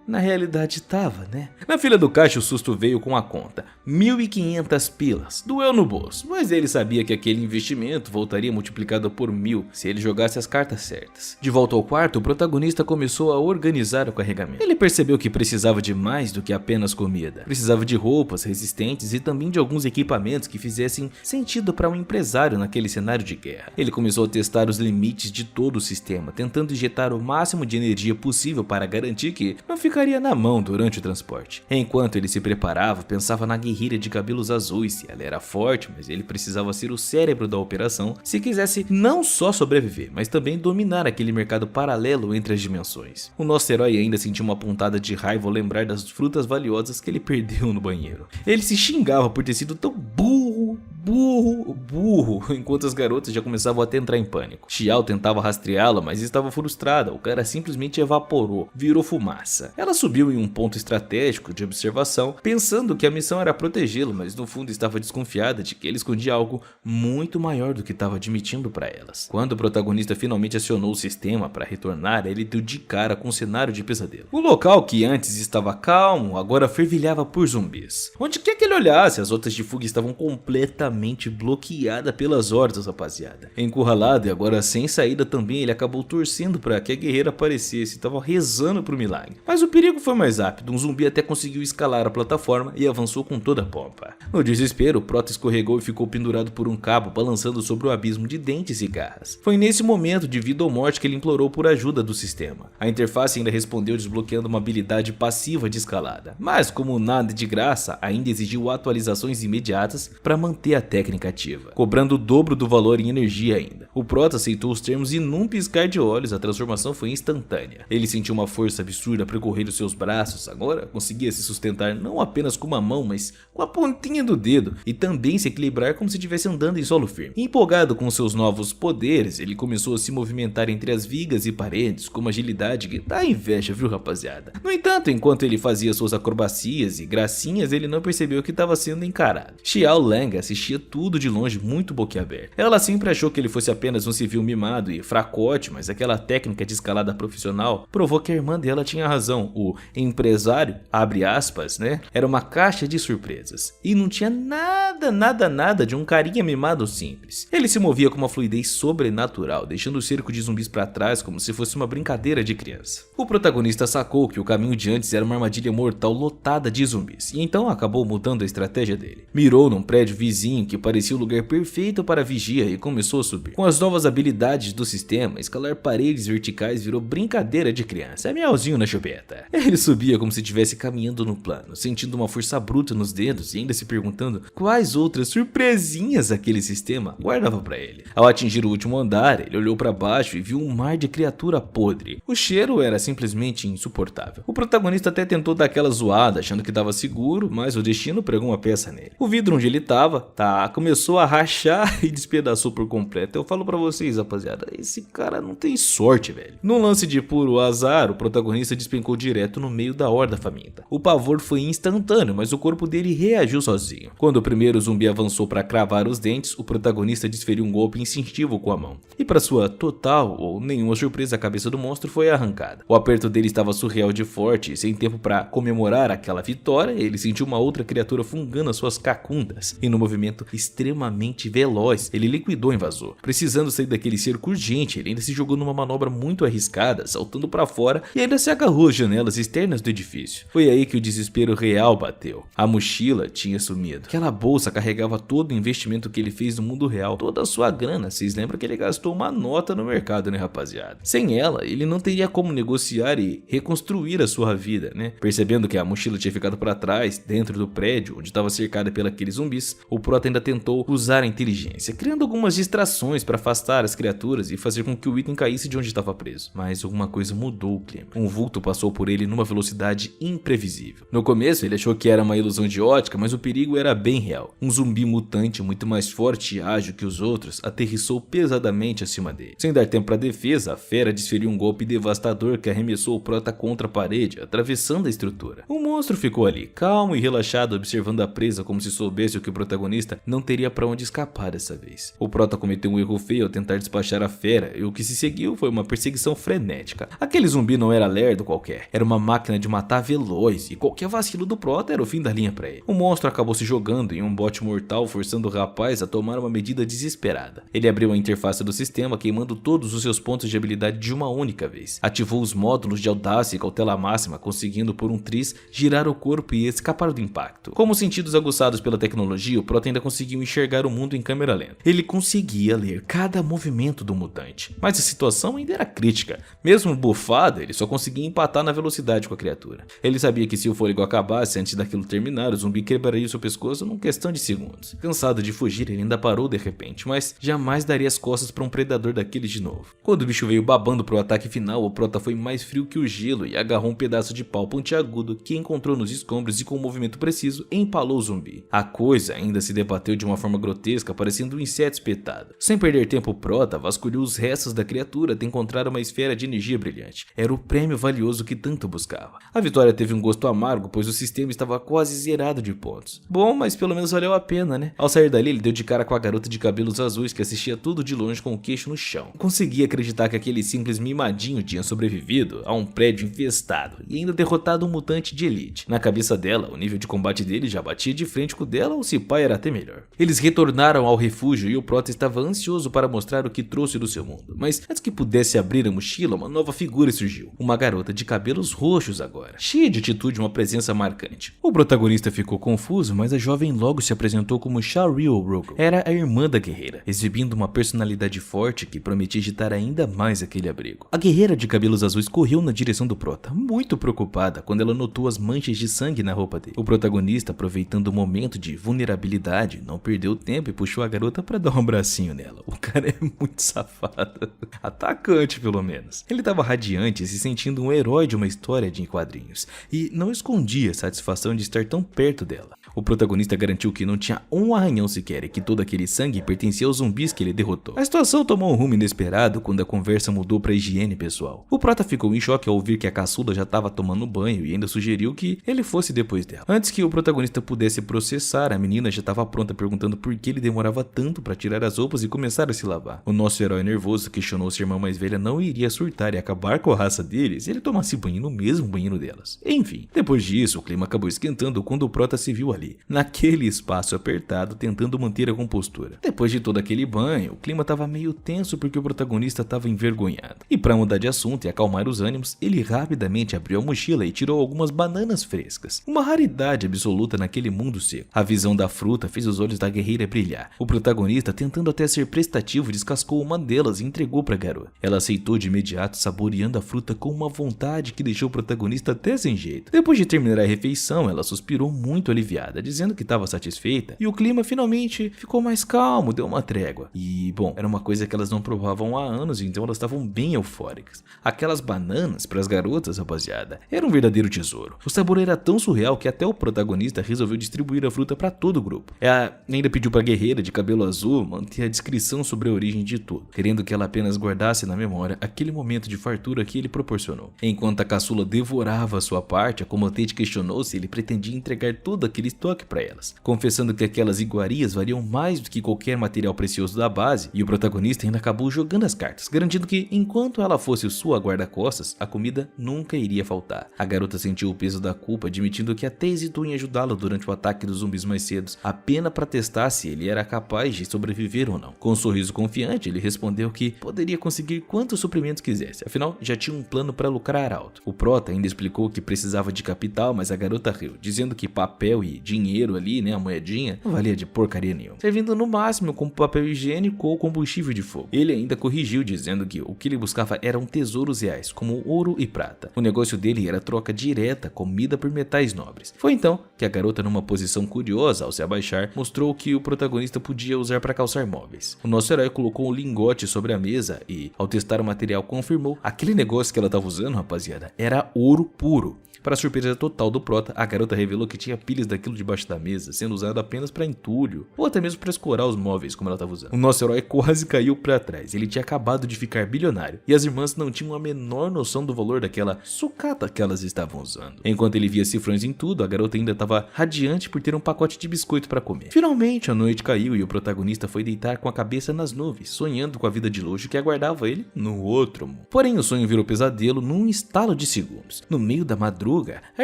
Na realidade tava, né? Na fila do caixa o susto veio com a conta, 1.500 pilas, doeu no bolso, mas ele sabia que aquele investimento voltaria multiplicado por 1000 se ele jogasse as cartas certas. De volta ao quarto, o protagonista começou a organizar o carregamento. Ele percebeu que precisava de mais do que apenas comida. Precisava de roupas resistentes e também de alguns equipamentos que fizessem sentido para um empresário naquele cenário de guerra. Ele começou a testar os limites de todo o sistema, tentando injetar o máximo de energia possível para garantir que não ficaria na mão durante o transporte. Enquanto ele se preparava, pensava na guerreira de cabelos azuis. Ela era forte, mas ele precisava ser o cérebro da operação se quisesse não só sobreviver, mas também dominar aquele mercado paralelo entre as dimensões. O nosso herói ainda sentiu uma pontada de raiva ao lembrar das frutas valiosas que ele perdeu no banheiro. Ele se xingava por ter sido tão burro burro, enquanto as garotas já começavam a até entrar em pânico. Xiao tentava rastreá-la, mas estava frustrada, o cara simplesmente evaporou, virou fumaça. Ela subiu em um ponto estratégico de observação, pensando que a missão era protegê-lo, mas no fundo estava desconfiada de que ele escondia algo muito maior do que estava admitindo para elas. Quando o protagonista finalmente acionou o sistema para retornar, ele deu de cara com um cenário de pesadelo. O local que antes estava calmo, agora fervilhava por zumbis. Onde quer que ele olhasse, as rotas de fuga estavam completamente bloqueadas pelas hordas, rapaziada. Encurralado e agora sem saída também, ele acabou torcendo para que a guerreira aparecesse, estava rezando pro milagre. Mas o perigo foi mais rápido, um zumbi até conseguiu escalar a plataforma e avançou com toda a pompa. No desespero, o prota escorregou e ficou pendurado por um cabo, balançando sobre o abismo de dentes e garras. Foi nesse momento de vida ou morte que ele implorou por ajuda do sistema. A interface ainda respondeu desbloqueando uma habilidade passiva de escalada, mas como nada de graça, ainda exigiu atualizações imediatas para manter a técnica ativa, cobrando o dobro do valor em energia ainda. O prota aceitou os termos e num piscar de olhos a transformação foi instantânea. Ele sentiu uma força absurda percorrer os seus braços, agora conseguia se sustentar não apenas com uma mão, mas com a pontinha do dedo e também se equilibrar como se estivesse andando em solo firme. Empolgado com seus novos poderes, ele começou a se movimentar entre as vigas e paredes com uma agilidade que dá inveja, viu, rapaziada? No entanto, enquanto ele fazia suas acrobacias e gracinhas, ele não percebeu que estava sendo encarado. Xiao Lang assistia tudo de longe muito boquiaberta. Ela sempre achou que ele fosse apenas um civil mimado e fracote, mas aquela técnica de escalada profissional provou que a irmã dela tinha razão. O empresário, abre aspas, né, era uma caixa de surpresas. E não tinha nada de um carinha mimado simples. Ele se movia com uma fluidez sobrenatural, deixando o cerco de zumbis para trás como se fosse uma brincadeira de criança. O protagonista sacou que o caminho de antes era uma armadilha mortal lotada de zumbis, e então acabou mudando a estratégia dele. Mirou num prédio vizinho que parecia o lugar perfeito para vigia e começou a subir. Com as novas habilidades do sistema, escalar paredes verticais virou brincadeira de criança, é miauzinho na chupeta. Ele subia como se estivesse caminhando no plano, sentindo uma força bruta nos dedos e ainda se perguntando quais outras surpresinhas aquele sistema guardava para ele. Ao atingir o último andar, ele olhou para baixo e viu um mar de criatura podre. O cheiro era simplesmente insuportável. O protagonista até tentou dar aquela zoada, achando que estava seguro, mas o destino pregou uma peça nele. O vidro onde ele estava, começou a rachar e despedaçou por completo. Eu falo para vocês, rapaziada, esse cara não tem sorte, velho. Num lance de puro azar, o protagonista despencou direto no meio da horda faminta. O pavor foi instantâneo, mas o corpo dele reagiu sozinho. Quando o primeiro zumbi avançou para cravar os dentes, o protagonista desferiu um golpe instintivo com a mão. E para sua total ou nenhuma surpresa, a cabeça do monstro foi arrancada. O aperto dele estava surreal de forte e sem tempo para comemorar aquela vitória, ele sentiu uma outra criatura fungando as suas cacundas. E no movimento extremamente veloz, ele liquidou o invasor. Precisando sair daquele cerco urgente, ele ainda se jogou numa manobra muito arriscada, saltando para fora e ainda se agarrou às janelas externas do edifício. Foi aí que o desespero real bateu. A mochila tinha sumido. Aquela bolsa carregava todo o investimento que ele fez no mundo real, toda a sua grana. Vocês lembram que ele gastou uma nota no mercado, né, rapaziada? Sem ela, ele não teria como negociar e reconstruir a sua vida, né? Percebendo que a mochila tinha ficado para trás, dentro do prédio, onde estava cercada pelos zumbis, o prota ainda tentou usar a inteligência, criando algumas distrações para afastar as criaturas e fazer com que o item caísse de onde estava preso. Mas alguma coisa mudou o clima. Um vulto passou por ele numa velocidade imprevisível. No começo, ele achou que era uma ilusão de ótica, mas o perigo era bem real. Um zumbi mutante muito mais forte e ágil que os outros aterrissou pesadamente acima dele. Sem dar tempo para defesa, a fera desferiu um golpe devastador que arremessou o prota contra a parede, atravessando a estrutura. O monstro ficou ali, calmo e relaxado, observando a presa como se soubesse que o protagonista não teria para onde escapar dessa vez. O prota cometeu um erro feio ao tentar despachar a fera, e o que se seguiu foi uma perseguição frenética. Aquele zumbi não era lerdo qualquer, era uma máquina de matar veloz, e qualquer vacilo do prota era o fim da linha para ele. O monstro acabou se jogando em um bote mortal, forçando o rapaz a tomar uma medida desesperada. Ele abriu a interface do sistema, queimando todos os seus pontos de habilidade de uma única vez. Ativou os módulos de audácia e cautela máxima, conseguindo por um triz girar o corpo e escapar do impacto. Com os sentidos aguçados pela tecnologia, o prota ainda conseguiu enxergar o mundo em câmera lenta. Ele conseguia ler cada movimento do mutante. Mas a situação ainda era crítica. Mesmo bufado, ele só conseguia empatar na velocidade com a criatura. Ele sabia que se o fôlego acabasse antes daquilo terminar, o zumbi quebraria seu pescoço numa questão de segundos. Cansado de fugir, ele ainda parou de repente, mas jamais daria as costas para um predador daqueles de novo. Quando o bicho veio babando pro ataque final, o prota foi mais frio que o gelo e agarrou um pedaço de pau pontiagudo que encontrou nos escombros e com um movimento preciso empalou o zumbi. A coisa ainda se debateu de uma forma grotesca, parecendo um inseto espetado. Sem perder tempo, o prota vasculhou os restos da criatura até encontrar uma esfera de energia brilhante. Era o prêmio valioso que tanto buscava. A vitória teve um gosto amargo, pois o sistema estava quase zerado de pontos. Bom, mas pelo menos valeu a pena, né? Ao sair dali, ele deu de cara com a garota de cabelos azuis que assistia tudo de longe com o queixo no chão. Não conseguia acreditar que aquele simples mimadinho tinha sobrevivido a um prédio infestado e ainda derrotado um mutante de elite. Na cabeça dela, o nível de combate dele já batia de frente com o dela, ou se pá era até melhor. Eles retornaram ao refúgio e o prota estava ansioso para mostrar o que trouxe do seu mundo. Mas antes que pudesse abrir a mochila, uma nova figura surgiu. Uma garota de cabelos roxos agora, cheia de atitude e uma presença marcante. O protagonista ficou confuso, mas a jovem logo se apresentou como Shariel Rogo. Era a irmã da guerreira, exibindo uma personalidade forte que prometia agitar ainda mais aquele abrigo. A guerreira de cabelos azuis correu na direção do prota, muito preocupada quando ela notou as manchas de sangue na roupa dele. O protagonista, aproveitando o momento de vulnerabilidade, não perdeu tempo e puxou a garota para dar um abracinho nela. O cara é muito safado. Atacante, pelo menos. Ele estava radiante, se sentindo um herói de uma história de quadrinhos, e não escondia a satisfação de estar tão perto dela. O protagonista garantiu que não tinha um arranhão sequer e que todo aquele sangue pertencia aos zumbis que ele derrotou. A situação tomou um rumo inesperado quando a conversa mudou para higiene pessoal. O prota ficou em choque ao ouvir que a caçula já estava tomando banho e ainda sugeriu que ele fosse depois dela. Antes que o protagonista pudesse processar, a menina já estava pronta perguntando por que ele demorava tanto para tirar as roupas e começar a se lavar. O nosso herói nervoso questionou se a irmã mais velha não iria surtar e acabar com a raça deles se ele tomasse banho no mesmo banheiro delas. Enfim, depois disso, o clima acabou esquentando quando o prota se viu ali, naquele espaço apertado, tentando manter a compostura. Depois de todo aquele banho, o clima estava meio tenso porque o protagonista estava envergonhado. E para mudar de assunto e acalmar os ânimos, ele rapidamente abriu a mochila e tirou algumas bananas frescas, uma raridade absoluta naquele mundo seco. A visão da fruta fez os olhos da guerreira brilhar. O protagonista, tentando até ser prestativo, descascou uma delas e entregou para a garota. Ela aceitou de imediato, saboreando a fruta com uma vontade que deixou o protagonista até sem jeito. Depois de terminar a refeição, ela suspirou muito aliviada, dizendo que estava satisfeita, e o clima finalmente ficou mais calmo, deu uma trégua. E, bom, era uma coisa que elas não provavam há anos, então elas estavam bem eufóricas. Aquelas bananas, para as garotas, rapaziada, era um verdadeiro tesouro. O sabor era tão surreal que até o protagonista resolveu distribuir a fruta para todo o grupo. Ela ainda pediu para a guerreira de cabelo azul manter a descrição sobre a origem de tudo, querendo que ela apenas guardasse na memória aquele momento de fartura que ele proporcionou. Enquanto a caçula devorava a sua parte, a comandante questionou se ele pretendia entregar todo aquele estoque para elas, confessando que aquelas iguarias variam mais do que qualquer material precioso da base, e o protagonista ainda acabou jogando as cartas, garantindo que enquanto ela fosse sua guarda-costas, a comida nunca iria faltar. A garota sentiu o peso da culpa, admitindo que até hesitou em ajudá-lo durante o ataque dos zumbis mais cedo, apenas para testar se ele era capaz de sobreviver ou não. Com um sorriso confiante, ele respondeu que poderia conseguir quantos suprimentos quisesse, afinal já tinha um plano para lucrar alto. O prota ainda explicou que precisava de capital, mas a garota riu, dizendo que papel e dinheiro ali, né, a moedinha, não valia de porcaria nenhuma, servindo no máximo como papel higiênico ou combustível de fogo. Ele ainda corrigiu, dizendo que o que ele buscava eram tesouros reais, como ouro e prata. O negócio dele era troca direta, comida por metais nobres. Foi então que a garota, numa posição curiosa ao se abaixar, mostrou que o protagonista podia usar para calçar móveis. O nosso herói colocou um lingote sobre a mesa e, ao testar o material, confirmou aquele negócio que ela estava usando, rapaziada, era ouro puro. Para a surpresa total do prota, a garota revelou que tinha pilhas daquilo debaixo da mesa, sendo usado apenas para entulho, ou até mesmo para escorar os móveis, como ela estava usando. O nosso herói quase caiu para trás, ele tinha acabado de ficar bilionário, e as irmãs não tinham a menor noção do valor daquela sucata que elas estavam usando. Enquanto ele via cifrões em tudo, a garota ainda estava radiante por ter um pacote de biscoito para comer. Finalmente a noite caiu e o protagonista foi deitar com a cabeça nas nuvens, sonhando com a vida de luxo que aguardava ele no outro mundo. Porém, o sonho virou pesadelo num estalo de segundos. No meio da madrugada, a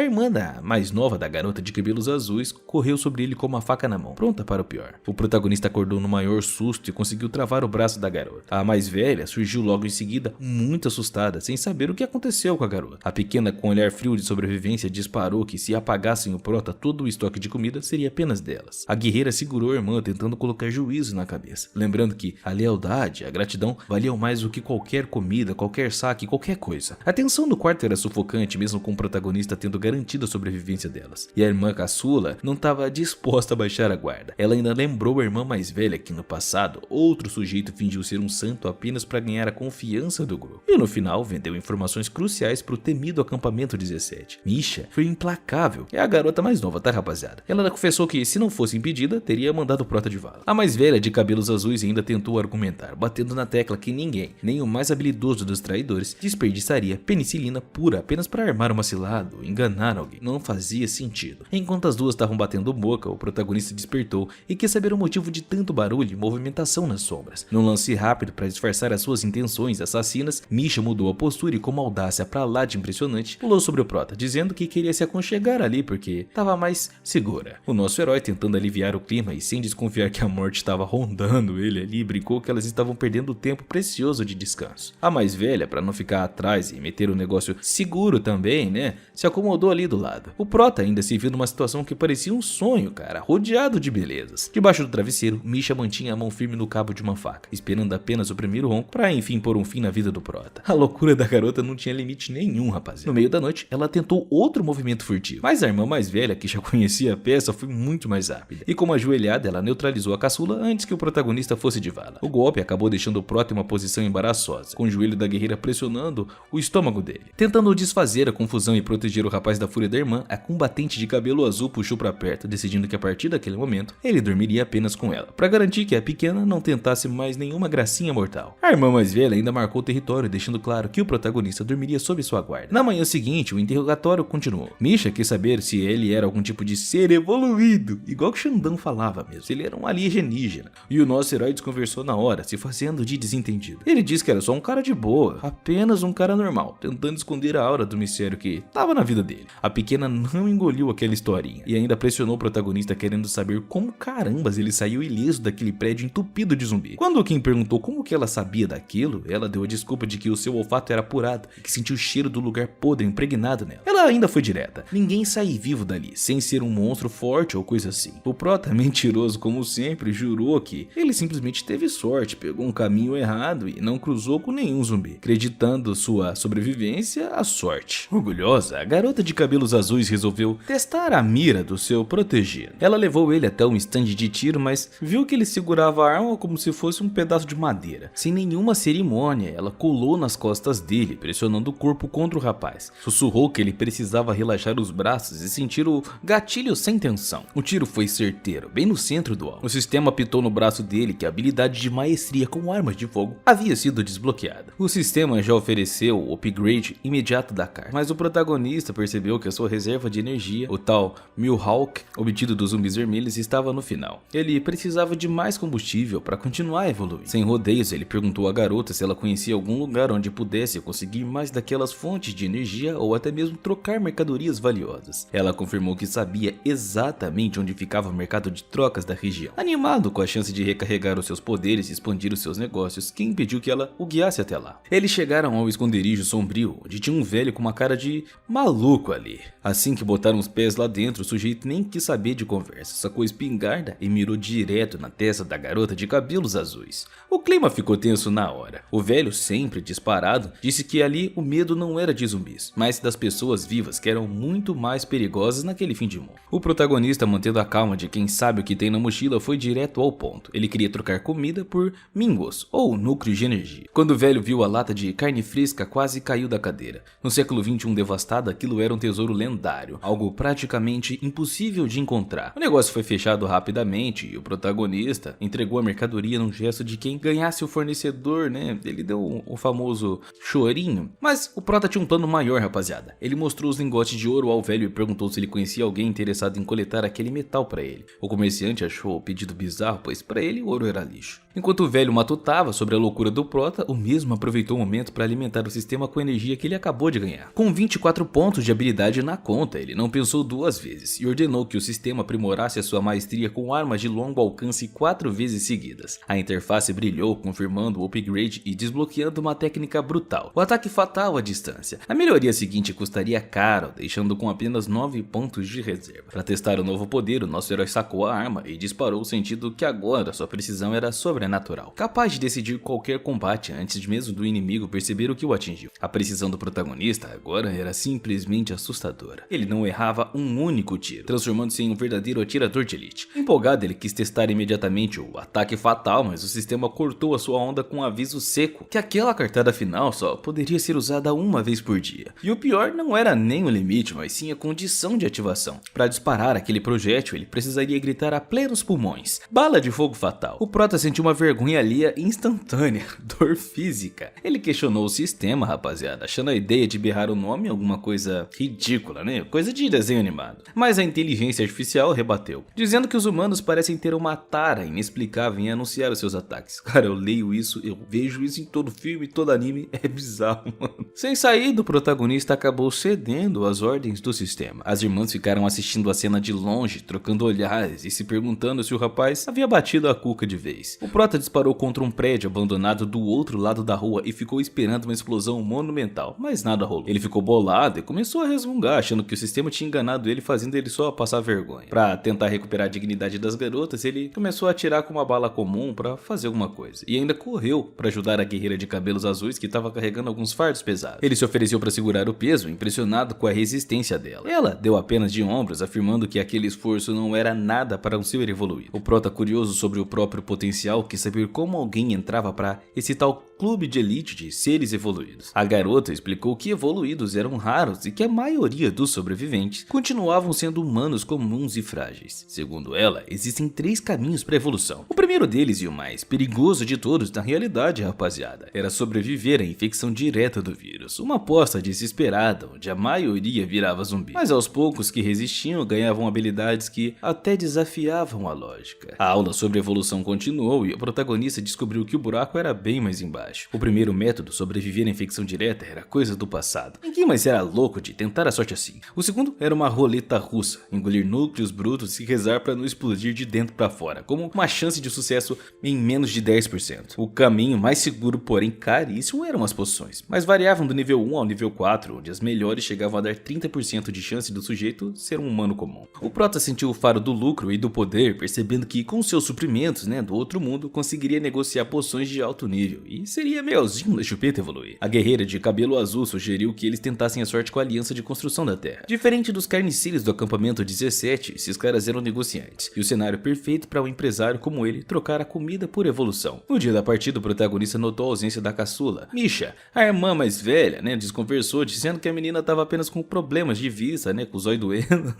irmã mais nova da garota de cabelos azuis Azuis correu sobre ele com uma faca na mão, pronta para o pior. O protagonista acordou no maior susto e conseguiu travar o braço da garota. A mais velha surgiu logo em seguida, muito assustada, sem saber o que aconteceu com a garota. A pequena, com um olhar frio de sobrevivência, disparou que se apagassem o prota, todo o estoque de comida seria apenas delas. A guerreira segurou a irmã, tentando colocar juízo na cabeça, lembrando que a lealdade, a gratidão valiam mais do que qualquer comida, qualquer saque, qualquer coisa. A tensão no quarto era sufocante, mesmo com o protagonista tendo garantido a sobrevivência delas. E a irmã caçula não estava disposta a baixar a guarda. Ela ainda lembrou a irmã mais velha que no passado, outro sujeito fingiu ser um santo apenas para ganhar a confiança do grupo. E no final vendeu informações cruciais para o temido acampamento 17. Misha foi implacável. É a garota mais nova, tá, rapaziada? Ela confessou que, se não fosse impedida, teria mandado o prota de vala. A mais velha, de cabelos azuis, ainda tentou argumentar, batendo na tecla que ninguém, nem o mais habilidoso dos traidores, desperdiçaria penicilina pura apenas para armar uma cilada ou enganar alguém. Não fazia sentido. Enquanto as duas estavam batendo boca, o protagonista despertou e quis saber o motivo de tanto barulho e movimentação nas sombras. Num lance rápido para disfarçar as suas intenções assassinas, Misha mudou a postura e, com uma audácia pra lá de impressionante, pulou sobre o prota, dizendo que queria se aconchegar ali porque estava mais segura. O nosso herói, tentando aliviar o clima e sem desconfiar que a morte estava rondando ele ali, brincou que elas estavam perdendo tempo precioso de descanso. A mais velha, para não ficar atrás e meter o negócio seguro também, né, se acomodou ali do lado. O prota ainda se viu numa situação que parecia um sonho, cara, rodeado de belezas. Debaixo do travesseiro, Misha mantinha a mão firme no cabo de uma faca, esperando apenas o primeiro ronco para enfim pôr um fim na vida do prota. A loucura da garota não tinha limite nenhum, rapaziada. No meio da noite, ela tentou outro movimento furtivo, mas a irmã mais velha, que já conhecia a peça, foi muito mais rápida. E com uma joelhada, ela neutralizou a caçula antes que o protagonista fosse de vala. O golpe acabou deixando o prota em uma posição embaraçosa, com o joelho da guerreira pressionando o estômago dele. Tentando desfazer a confusão e proteger o rapaz da fúria da irmã, a combatente de cabelo azul puxou para perto, decidindo que a partir daquele momento, ele dormiria apenas com ela, para garantir que a pequena não tentasse mais nenhuma gracinha mortal. A irmã mais velha ainda marcou o território, deixando claro que o protagonista dormiria sob sua guarda. Na manhã seguinte, o interrogatório continuou. Misha quis saber se ele era algum tipo de ser evoluído, igual que Xandão falava mesmo, se ele era um alienígena. E o nosso herói desconversou na hora, se fazendo de desentendido. Ele disse que era só um cara de boa, apenas um cara normal, tentando esconder a aura do mistério que estava na vida dele. A pequena não engoliu aquela historinha e ainda pressionou o protagonista, querendo saber como carambas ele saiu ileso daquele prédio entupido de zumbi. Quando quem perguntou como que ela sabia daquilo, ela deu a desculpa de que o seu olfato era apurado e que sentiu o cheiro do lugar podre impregnado nela. Ela ainda foi direta: ninguém sai vivo dali, sem ser um monstro forte ou coisa assim. O prota, mentiroso como sempre, jurou que ele simplesmente teve sorte, pegou um caminho errado e não cruzou com nenhum zumbi, acreditando sua sobrevivência à sorte. Orgulhosa, a garota de cabelos azuis resolveu testar a mira do seu protegido. Ela levou ele até um estande de tiro, mas viu que ele segurava a arma como se fosse um pedaço de madeira. Sem nenhuma cerimônia, ela colou nas costas dele, pressionando o corpo contra o rapaz. Sussurrou que ele precisava relaxar os braços e sentir o gatilho sem tensão. O tiro foi certeiro, bem no centro do alvo. O sistema apitou no braço dele que a habilidade de maestria com armas de fogo havia sido desbloqueada. O sistema já ofereceu o upgrade imediato da carga, mas o protagonista percebeu que a sua reserva de energia, o tal Mihawk, obtido dos zumbis vermelhos, estava no final. Ele precisava de mais combustível para continuar evoluindo. Sem rodeios, ele perguntou à garota se ela conhecia algum lugar onde pudesse conseguir mais daquelas fontes de energia ou até mesmo trocar mercadorias valiosas. Ela confirmou que sabia exatamente onde ficava o mercado de trocas da região. Animado com a chance de recarregar os seus poderes e expandir os seus negócios, quem impediu que ela o guiasse até lá? Eles chegaram ao esconderijo sombrio, onde tinha um velho com uma cara de maluco ali. Assim que botaram os pés lá dentro, o sujeito nem quis saber de conversa, sacou a espingarda e mirou direto na testa da garota de cabelos azuis. O clima ficou tenso na hora. O velho, sempre disparado, disse que ali o medo não era de zumbis, mas das pessoas vivas, que eram muito mais perigosas naquele fim de mundo. O protagonista, mantendo a calma de quem sabe o que tem na mochila, foi direto ao ponto. Ele queria trocar comida por mingos, ou núcleos de energia. Quando o velho viu a lata de carne fresca, quase caiu da cadeira. No século XXI devastado, aquilo era um tesouro lendário, algo praticamente impossível de encontrar. O negócio foi fechado rapidamente e o protagonista entregou a mercadoria num gesto de quem ganhasse o fornecedor, né? Ele deu o famoso chorinho. Mas o prota tinha um plano maior, rapaziada. Ele mostrou os lingotes de ouro ao velho e perguntou se ele conhecia alguém interessado em coletar aquele metal para ele. O comerciante achou o pedido bizarro, pois para ele o ouro era lixo. Enquanto o velho matutava sobre a loucura do Prota, o mesmo aproveitou o momento para alimentar o sistema com a energia que ele acabou de ganhar. Com 24 pontos de habilidade na conta, ele não pensou duas vezes e ordenou que o sistema aprimorasse a sua maestria com armas de longo alcance 4 vezes seguidas. A interface brilhou, confirmando o upgrade e desbloqueando uma técnica brutal, o ataque fatal à distância. A melhoria seguinte custaria caro, deixando com apenas 9 pontos de reserva. Para testar o novo poder, o nosso herói sacou a arma e disparou, sentindo que agora sua precisão era sobrenatural, capaz de decidir qualquer combate antes de mesmo do inimigo perceber o que o atingiu. A precisão do protagonista agora era simplesmente assustadora. Ele não errava um único tiro, transformando-se em um verdadeiro atirador de elite. Empolgado, ele quis testar imediatamente o ataque fatal, mas o sistema cortou a sua onda com um aviso seco, que aquela cartada final só poderia ser usada uma vez por dia. E o pior não era nem o limite, mas sim a condição de ativação. Para disparar aquele projétil, ele precisaria gritar a plenos pulmões: bala de fogo fatal. O Prota sentiu uma vergonha alheia instantânea, dor física. Ele questionou o sistema, rapaziada, achando a ideia de berrar o nome alguma coisa ridícula, né? Coisa de desenho animado. Mas a inteligência artificial rebateu, dizendo que os humanos parecem ter uma tara inexplicável em anunciar os seus ataques. Cara, eu leio isso, eu vejo isso em todo filme, todo anime, é bizarro, mano. Sem saída, o protagonista acabou cedendo às ordens do sistema. As irmãs ficaram assistindo a cena de longe, trocando olhares e se perguntando se o rapaz havia batido a cuca de vez. O Prota disparou contra um prédio abandonado do outro lado da rua e ficou esperando uma explosão monumental, mas nada rolou. Ele ficou bolado e começou a resmungar, achando que o sistema tinha enganado ele, fazendo ele só passar vergonha. Pra tentar recuperar a dignidade das garotas, ele começou a atirar com uma bala comum pra fazer alguma coisa, e ainda correu pra ajudar a guerreira de cabelos azuis que estava carregando alguns fardos pesados. Ele se ofereceu pra segurar o peso, impressionado com a resistência dela. Ela deu apenas de ombros, afirmando que aquele esforço não era nada para um ser evoluído. O Prota, curioso sobre o próprio potencial, quis saber como alguém entrava para esse tal clube de elite de seres evoluídos. A garota explicou que evoluídos eram raros e que a maioria dos sobreviventes continuavam sendo humanos comuns e frágeis. Segundo ela, existem 3 caminhos para a evolução. O primeiro deles, e o mais perigoso de todos na realidade, rapaziada, era sobreviver à infecção direta do vírus. Uma aposta desesperada, onde a maioria virava zumbi. Mas aos poucos que resistiam, ganhavam habilidades que até desafiavam a lógica. A aula sobre evolução continuou e o protagonista descobriu que o buraco era bem mais embaixo. O primeiro método, sobreviver à infecção direta, era coisa do passado. Ninguém mais era louco de tentar a sorte assim. O segundo era uma roleta russa, engolir núcleos brutos e rezar para não explodir de dentro para fora, como uma chance de sucesso em menos de 10%. O caminho mais seguro, porém caríssimo, eram as poções, mas variavam do nível 1 ao nível 4, onde as melhores chegavam a dar 30% de chance do sujeito ser um humano comum. O Prota sentiu o faro do lucro e do poder, percebendo que com seus suprimentos, do outro mundo, conseguiria negociar poções de alto nível e seria melhorzinho da chupeta evoluir. A guerreira de cabelo azul sugeriu que eles tentassem a sorte com a aliança de construção da terra. Diferente dos carniceiros do acampamento 17, esses caras eram negociantes, e o cenário perfeito para um empresário como ele trocar a comida por evolução. No dia da partida, o protagonista notou a ausência da caçula. Misha, a irmã mais velha, desconversou, dizendo que a menina estava apenas com problemas de vista, com o zóio doendo.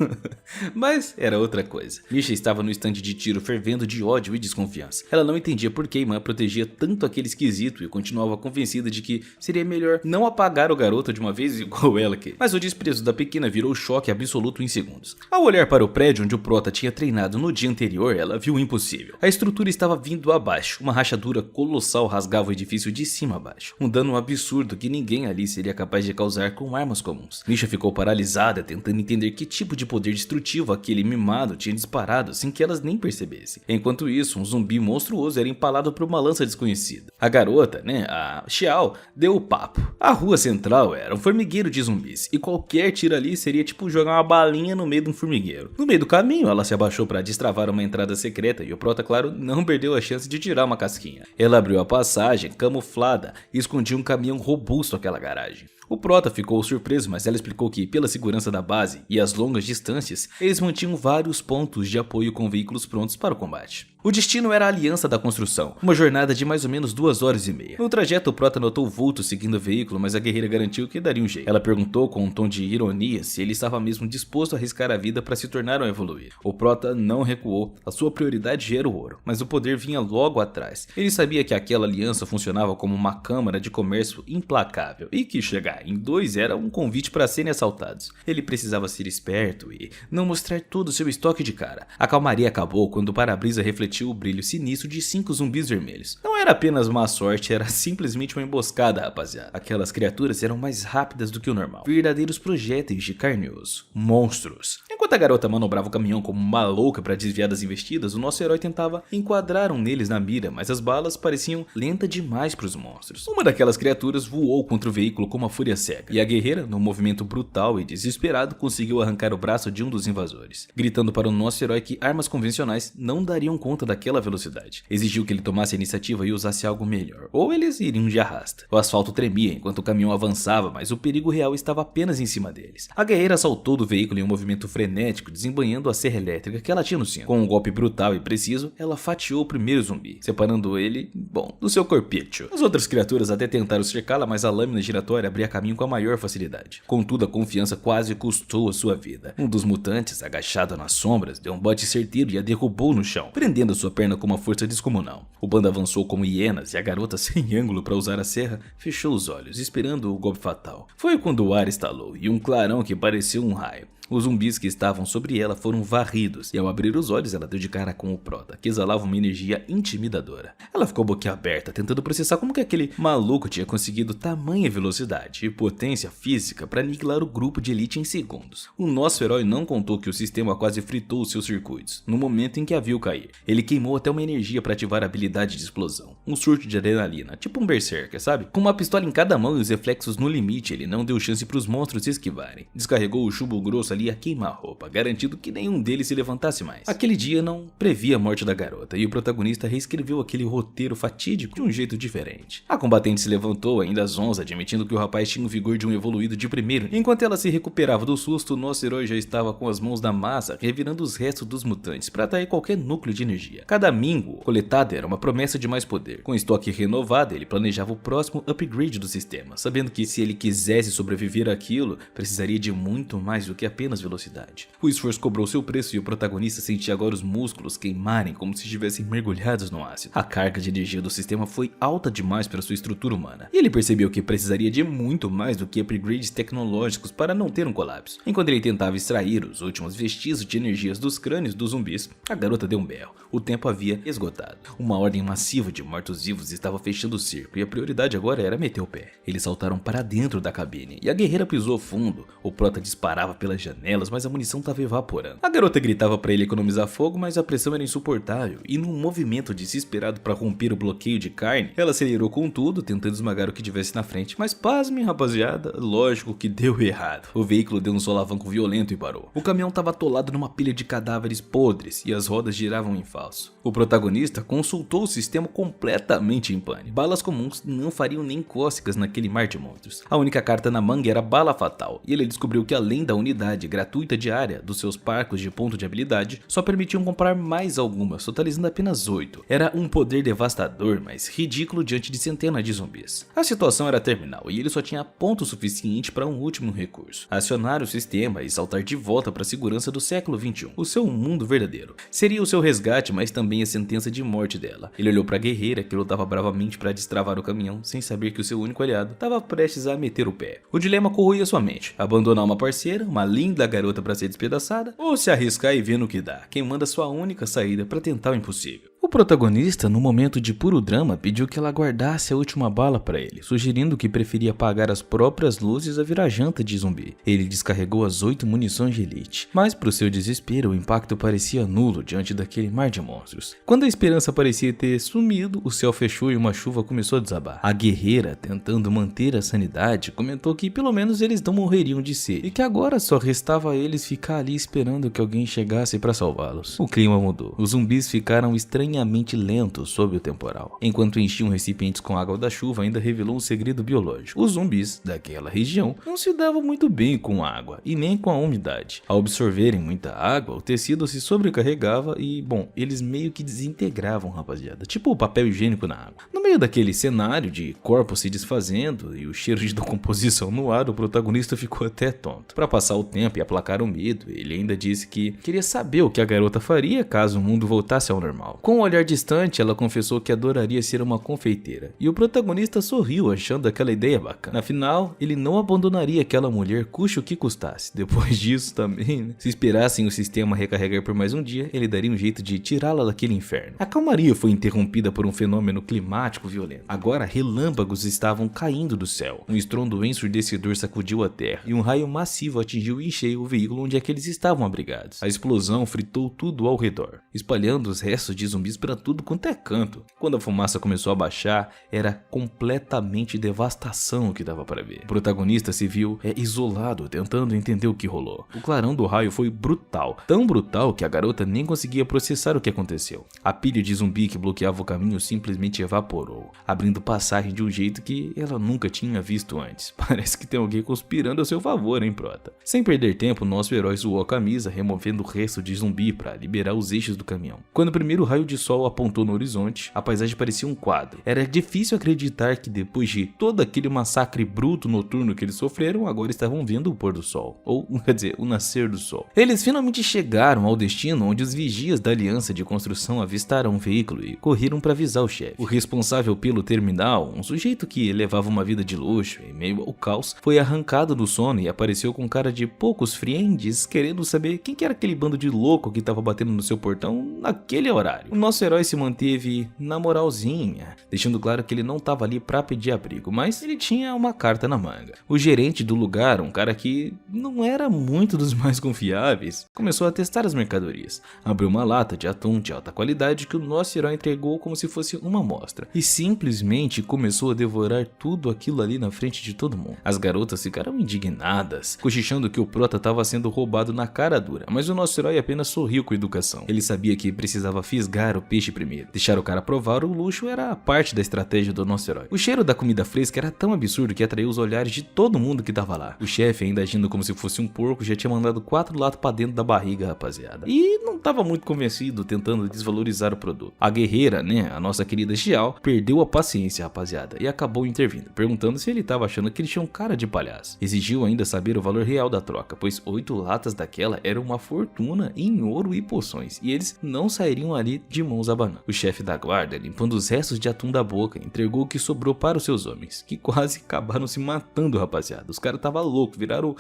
Mas era outra coisa. Misha estava no estande de tiro fervendo de ódio e desconfiança. Ela não entendia por que a irmã protegia tanto aquele esquisito e continuava convencida de que seria melhor não apagar o garoto de uma vez igual ela que. Mas o desprezo da pequena virou choque absoluto em segundos. Ao olhar para o prédio onde o Prota tinha treinado no dia anterior, ela viu o impossível. A estrutura estava vindo abaixo, uma rachadura colossal rasgava o edifício de cima a baixo. Um dano absurdo que ninguém ali seria capaz de causar com armas comuns. Misha ficou paralisada, tentando entender que tipo de poder destrutivo aquele mimado tinha disparado sem que elas nem percebessem. Enquanto isso, um zumbi monstruoso era empalado por uma lança desconhecida. A garota, a Xiao, deu o papo. A rua central era um formigueiro de zumbis, e qualquer tiro ali seria tipo jogar uma balinha no meio de um formigueiro. No meio do caminho, ela se abaixou para destravar uma entrada secreta e o Prota, claro, não perdeu a chance de tirar uma casquinha. Ela abriu a passagem, camuflada, e escondia um caminhão robusto naquela garagem. O Prota ficou surpreso, mas ela explicou que, pela segurança da base e as longas distâncias, eles mantinham vários pontos de apoio com veículos prontos para o combate. O destino era a Aliança da Construção, uma jornada de mais ou menos 2 horas e meia. No trajeto, o Prota notou vultos seguindo o veículo, mas a guerreira garantiu que daria um jeito. Ela perguntou com um tom de ironia se ele estava mesmo disposto a arriscar a vida para se tornar um evoluído. O Prota não recuou, a sua prioridade era o ouro, mas o poder vinha logo atrás. Ele sabia que aquela aliança funcionava como uma câmara de comércio implacável e que chegar ganhar, em 2 era um convite para serem assaltados. Ele precisava ser esperto e não mostrar todo o seu estoque de cara. A calmaria acabou quando o para-brisa refletiu o brilho sinistro de 5 zumbis vermelhos. Não era apenas má sorte, era simplesmente uma emboscada, rapaziada. Aquelas criaturas eram mais rápidas do que o normal, verdadeiros projéteis de carne e osso, monstros. Enquanto a garota manobrava o caminhão como uma louca para desviar das investidas, o nosso herói tentava enquadrar um deles na mira, mas as balas pareciam lentas demais para os monstros. Uma daquelas criaturas voou contra o veículo com uma fúria cega, e a guerreira, num movimento brutal e desesperado, conseguiu arrancar o braço de um dos invasores, gritando para o nosso herói que armas convencionais não dariam conta daquela velocidade. Exigiu que ele tomasse a iniciativa e usasse algo melhor, ou eles iriam de arrasta. O asfalto tremia enquanto o caminhão avançava, mas o perigo real estava apenas em cima deles. A guerreira saltou do veículo em um movimento frenético, desembanhando a serra elétrica que ela tinha no cinto. Com um golpe brutal e preciso, ela fatiou o primeiro zumbi, separando ele, bom, do seu corpício. As outras criaturas até tentaram cercá-la, mas a lâmina giratória abria caminho com a maior facilidade. Contudo, a confiança quase custou a sua vida. Um dos mutantes, agachado nas sombras, deu um bote certeiro e a derrubou no chão, prendendo sua perna com uma força descomunal. O bando avançou como hienas e a garota, sem ângulo para usar a serra, fechou os olhos, esperando o golpe fatal. Foi quando o ar estalou e um clarão que pareceu um raio. Os zumbis que estavam sobre ela foram varridos, e ao abrir os olhos ela deu de cara com o prota, que exalava uma energia intimidadora. Ela ficou boquiaberta, tentando processar como que aquele maluco tinha conseguido tamanha velocidade e potência física para aniquilar o grupo de elite em segundos. O nosso herói não contou que o sistema quase fritou os seus circuitos, no momento em que a viu cair. Ele queimou até uma energia para ativar a habilidade de explosão, um surto de adrenalina, tipo um berserker, sabe? Com uma pistola em cada mão e os reflexos no limite, ele não deu chance para os monstros se esquivarem. Descarregou o chumbo grosso ali a queima-roupa, garantindo que nenhum deles se levantasse mais. Aquele dia não previa a morte da garota, e o protagonista reescreveu aquele roteiro fatídico de um jeito diferente. A combatente se levantou, ainda zonza, admitindo que o rapaz tinha o vigor de um evoluído de primeiro. Enquanto ela se recuperava do susto, nosso herói já estava com as mãos na massa, revirando os restos dos mutantes para atrair qualquer núcleo de energia. Cada mingo coletado era uma promessa de mais poder. Com estoque renovado, ele planejava o próximo upgrade do sistema, sabendo que se ele quisesse sobreviver àquilo, precisaria de muito mais do que apenas velocidade. O esforço cobrou seu preço e o protagonista sentia agora os músculos queimarem como se estivessem mergulhados no ácido. A carga de energia do sistema foi alta demais para sua estrutura humana, e ele percebeu que precisaria de muito mais do que upgrades tecnológicos para não ter um colapso. Enquanto ele tentava extrair os últimos vestígios de energias dos crânios dos zumbis, a garota deu um berro. O tempo havia esgotado. Uma ordem massiva de mortos-vivos estava fechando o circo, e a prioridade agora era meter o pé. Eles saltaram para dentro da cabine, e a guerreira pisou fundo. O prota disparava pelas janelas, mas a munição estava evaporando. A garota gritava para ele economizar fogo, mas a pressão era insuportável, e num movimento desesperado para romper o bloqueio de carne, ela acelerou com tudo, tentando esmagar o que tivesse na frente. Mas pasmem, rapaziada, lógico que deu errado. O veículo deu um solavanco violento e parou. O caminhão estava atolado numa pilha de cadáveres podres, e as rodas giravam em falso. O protagonista consultou o sistema completamente em pânico. Balas comuns não fariam nem cócegas naquele mar de monstros. A única carta na manga era bala fatal, e ele descobriu que além da unidade gratuita diária dos seus parcos de ponto de habilidade, só permitiam comprar mais algumas, totalizando apenas 8. Era um poder devastador, mas ridículo diante de centenas de zumbis. A situação era terminal, e ele só tinha ponto suficiente para um último recurso: acionar o sistema e saltar de volta para a segurança do século XXI, o seu mundo verdadeiro. Seria o seu resgate, mas também a sentença de morte dela. Ele olhou para a guerreira, que lutava bravamente para destravar o caminhão, sem saber que o seu único aliado estava prestes a meter o pé. O dilema corroía sua mente: abandonar uma parceira, uma linda garota para ser despedaçada, ou se arriscar e ver no que dá, queimando a sua única saída para tentar o impossível. O protagonista, no momento de puro drama, pediu que ela guardasse a última bala para ele, sugerindo que preferia apagar as próprias luzes a virar janta de zumbi. Ele descarregou as 8 munições de elite, mas para o seu desespero o impacto parecia nulo diante daquele mar de monstros. Quando a esperança parecia ter sumido, o céu fechou e uma chuva começou a desabar. A guerreira, tentando manter a sanidade, comentou que pelo menos eles não morreriam de sede, e que agora só restava a eles ficar ali esperando que alguém chegasse para salvá-los. O clima mudou. Os zumbis ficaram estranhamente lentos sob o temporal. Enquanto enchiam recipientes com água da chuva, ainda revelou um segredo biológico: os zumbis daquela região não se davam muito bem com água e nem com a umidade. Ao absorverem muita água, o tecido se sobrecarregava e, bom, eles meio que desintegravam, rapaziada, tipo o papel higiênico na água. No meio daquele cenário de corpos se desfazendo e o cheiro de decomposição no ar, o protagonista ficou até tonto. Para passar o tempo e aplacar o medo, ele ainda disse que queria saber o que a garota faria caso o mundo voltasse ao normal. Com o olhar olhar distante, ela confessou que adoraria ser uma confeiteira. E o protagonista sorriu, achando aquela ideia bacana. Afinal, ele não abandonaria aquela mulher, custe o que custasse. Depois disso também, né? Se esperassem o sistema recarregar por mais um dia, ele daria um jeito de tirá-la daquele inferno. A calmaria foi interrompida por um fenômeno climático violento. Agora, relâmpagos estavam caindo do céu. Um estrondo ensurdecedor sacudiu a terra e um raio massivo atingiu em cheio o veículo onde aqueles estavam abrigados. A explosão fritou tudo ao redor, espalhando os restos de zumbis para tudo quanto é canto. Quando a fumaça começou a baixar, era completamente devastação o que dava para ver. O protagonista se viu isolado, tentando entender o que rolou. O clarão do raio foi brutal, tão brutal que a garota nem conseguia processar o que aconteceu. A pilha de zumbi que bloqueava o caminho simplesmente evaporou, abrindo passagem de um jeito que ela nunca tinha visto antes. Parece que tem alguém conspirando a seu favor, hein, prota? Sem perder tempo, nosso herói suou a camisa, removendo o resto de zumbi para liberar os eixos do caminhão. Quando o primeiro raio de sol apontou no horizonte, a paisagem parecia um quadro. Era difícil acreditar que depois de todo aquele massacre bruto noturno que eles sofreram, agora estavam vendo o pôr do sol. Ou, quer dizer, o nascer do sol. Eles finalmente chegaram ao destino onde os vigias da aliança de construção avistaram um veículo e correram para avisar o chefe. O responsável pelo terminal, um sujeito que levava uma vida de luxo em meio ao caos, foi arrancado do sono e apareceu com cara de poucos friendes, querendo saber quem que era aquele bando de louco que estava batendo no seu portão naquele horário. O nosso herói se manteve na moralzinha, deixando claro que ele não estava ali para pedir abrigo, mas ele tinha uma carta na manga. O gerente do lugar, um cara que não era muito dos mais confiáveis, começou a testar as mercadorias. Abriu uma lata de atum de alta qualidade que o nosso herói entregou como se fosse uma amostra e simplesmente começou a devorar tudo aquilo ali na frente de todo mundo. As garotas ficaram indignadas, cochichando que o prota estava sendo roubado na cara dura, mas o nosso herói apenas sorriu com educação. Ele sabia que precisava fisgar o peixe primeiro. Deixar o cara provar o luxo era parte da estratégia do nosso herói. O cheiro da comida fresca era tão absurdo que atraiu os olhares de todo mundo que tava lá. O chefe, ainda agindo como se fosse um porco, já tinha mandado 4 latas pra dentro da barriga, rapaziada. E não tava muito convencido, tentando desvalorizar o produto. A guerreira, né, a nossa querida Xiao, perdeu a paciência, rapaziada, e acabou intervindo, perguntando se ele tava achando que ele tinha um cara de palhaço. Exigiu ainda saber o valor real da troca, pois 8 latas daquela eram uma fortuna em ouro e poções, e eles não sairiam ali de mãos abanando. O chefe da guarda, limpando os restos de atum da boca, entregou o que sobrou para os seus homens, que quase acabaram se matando, rapaziada. Os caras tava louco, viraram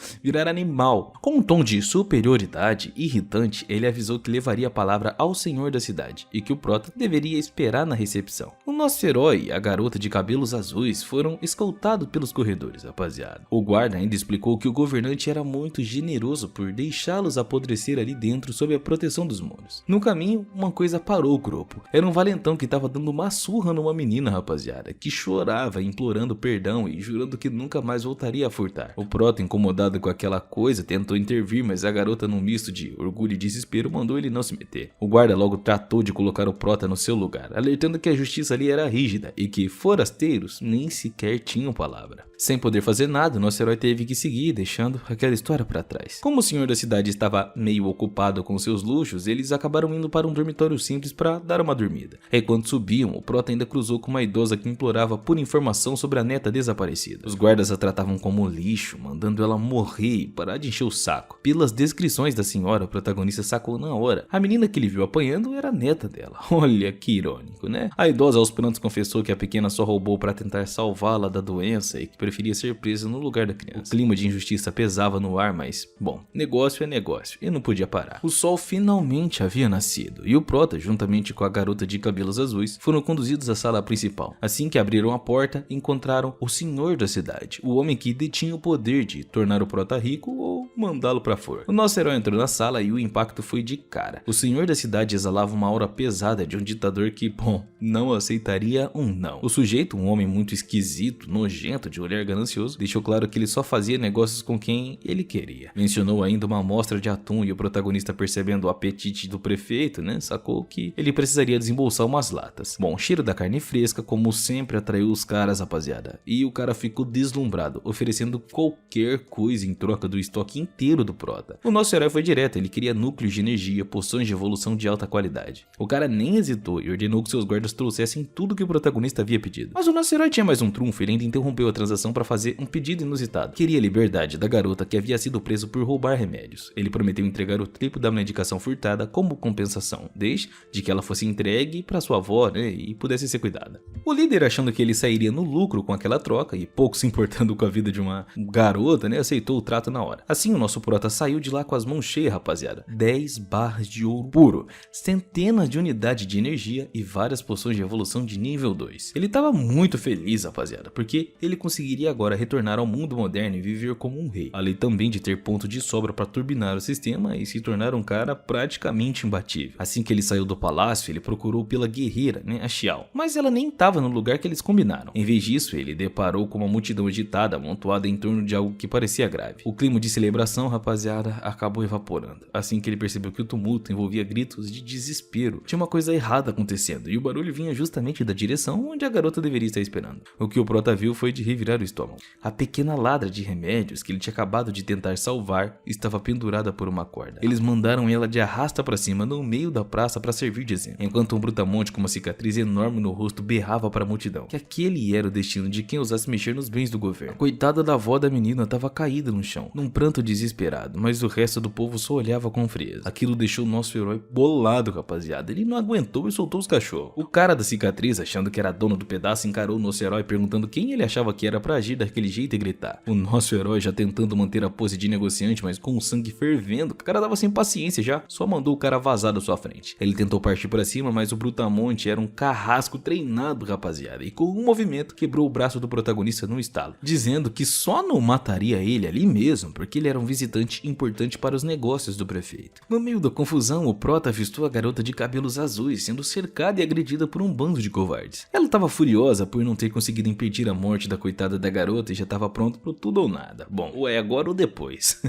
animal. Com um tom de superioridade irritante, ele avisou que levaria a palavra ao senhor da cidade e que o prota deveria esperar na recepção. O nosso herói e a garota de cabelos azuis foram escoltados pelos corredores, rapaziada. O guarda ainda explicou que o governante era muito generoso por deixá-los apodrecer ali dentro sob a proteção dos muros. No caminho, uma coisa parou o grupo. Era um valentão que estava dando uma surra numa menina, rapaziada, que chorava implorando perdão e jurando que nunca mais voltaria a furtar. O prota, incomodado com aquela coisa, tentou intervir, mas a garota, num misto de orgulho e desespero, mandou ele não se meter. O guarda logo tratou de colocar o prota no seu lugar, alertando que a justiça ali era rígida e que forasteiros nem sequer tinham palavra. Sem poder fazer nada, nosso herói teve que seguir, deixando aquela história para trás. Como o senhor da cidade estava meio ocupado com seus luxos, eles acabaram indo para um dormitório simples para dar uma dormida. Enquanto subiam, o prota ainda cruzou com uma idosa que implorava por informação sobre a neta desaparecida. Os guardas a tratavam como lixo, mandando ela morrer e parar de encher o saco. Pelas descrições da senhora, o protagonista sacou na hora. A menina que ele viu apanhando era a neta dela. Olha que irônico, né? A idosa aos prantos confessou que a pequena só roubou para tentar salvá-la da doença e que preferia ser presa no lugar da criança. O clima de injustiça pesava no ar, mas, bom, negócio é negócio e não podia parar. O sol finalmente havia nascido e o prota, juntamente com a garota de cabelos azuis, foram conduzidos à sala principal. Assim que abriram a porta, encontraram o senhor da cidade, o homem que detinha o poder de tornar o prota rico ou mandá-lo pra fora. O nosso herói entrou na sala e o impacto foi de cara. O senhor da cidade exalava uma aura pesada de um ditador que, bom, não aceitaria um não. O sujeito, um homem muito esquisito, nojento, de olhar ganancioso, deixou claro que ele só fazia negócios com quem ele queria. Mencionou ainda uma amostra de atum e o protagonista, percebendo o apetite do prefeito, né, sacou que ele precisaria desembolsar umas latas. Bom, o cheiro da carne fresca, como sempre, atraiu os caras, rapaziada, e o cara ficou deslumbrado, oferecendo qualquer coisa em troca do estoque inteiro do prota. O nosso herói foi direto, ele queria núcleos de energia, poções de evolução de alta qualidade. O cara nem hesitou e ordenou que seus guardas trouxessem tudo que o protagonista havia pedido. Mas o nosso herói tinha mais um trunfo, ele ainda interrompeu a transação para fazer um pedido inusitado. Queria a liberdade da garota que havia sido preso por roubar remédios. Ele prometeu entregar o triplo da medicação furtada como compensação, desde que ela fosse entregue pra sua avó, né, e pudesse ser cuidada. O líder, achando que ele sairia no lucro com aquela troca e pouco se importando com a vida de uma garota, né, aceitou o trato na hora. Assim, o nosso prota saiu de lá com as mãos cheias, rapaziada. 10 barras de ouro puro, centenas de unidades de energia e várias poções de evolução de nível 2. Ele tava muito feliz, rapaziada, porque ele conseguiria agora retornar ao mundo moderno e viver como um rei, além também de ter ponto de sobra para turbinar o sistema e se tornar um cara praticamente imbatível. Assim que ele saiu do palácio, ele procurou pela guerreira, né, a Xiao, mas ela nem estava no lugar que eles combinaram. Em vez disso, ele deparou com uma multidão agitada amontoada em torno de algo que parecia grave. O clima de celebração, rapaziada, acabou evaporando. Assim que ele percebeu que o tumulto envolvia gritos de desespero, tinha uma coisa errada acontecendo e o barulho vinha justamente da direção onde a garota deveria estar esperando. O que o prota viu foi de revirar o estômago. A pequena ladra de remédios que ele tinha acabado de tentar salvar estava pendurada por uma corda. Eles mandaram ela de arrasta pra cima no meio da praça para servir de exemplo, enquanto um brutamonte com uma cicatriz enorme no rosto berrava para a multidão que aquele era o destino de quem ousasse mexer nos bens do governo. A coitada da avó da menina estava caída no chão, num pranto desesperado, mas o resto do povo só olhava com frieza. Aquilo deixou o nosso herói bolado, rapaziada. Ele não aguentou e soltou os cachorros. O cara da cicatriz, achando que era dono do pedaço, encarou o nosso herói perguntando quem ele achava que era pra agir daquele jeito e gritar. O nosso herói já tentando manter a pose de negociante, mas com o sangue fervendo, o cara tava sem paciência já, só mandou o cara vazar da sua frente. Ele tentou partir pra cima, mas o brutamonte era um carrasco treinado, rapaziada, e com um movimento quebrou o braço do protagonista num estalo, dizendo que só não mataria ele ali mesmo, porque ele era um visitante importante para os negócios do prefeito. No meio da confusão, o prota avistou a garota de cabelos azuis sendo cercada e agredida por um bando de covardes. Ela estava furiosa por não ter conseguido impedir a morte da coitada da garota e já estava pronto pro tudo ou nada. Bom, ou é agora ou depois.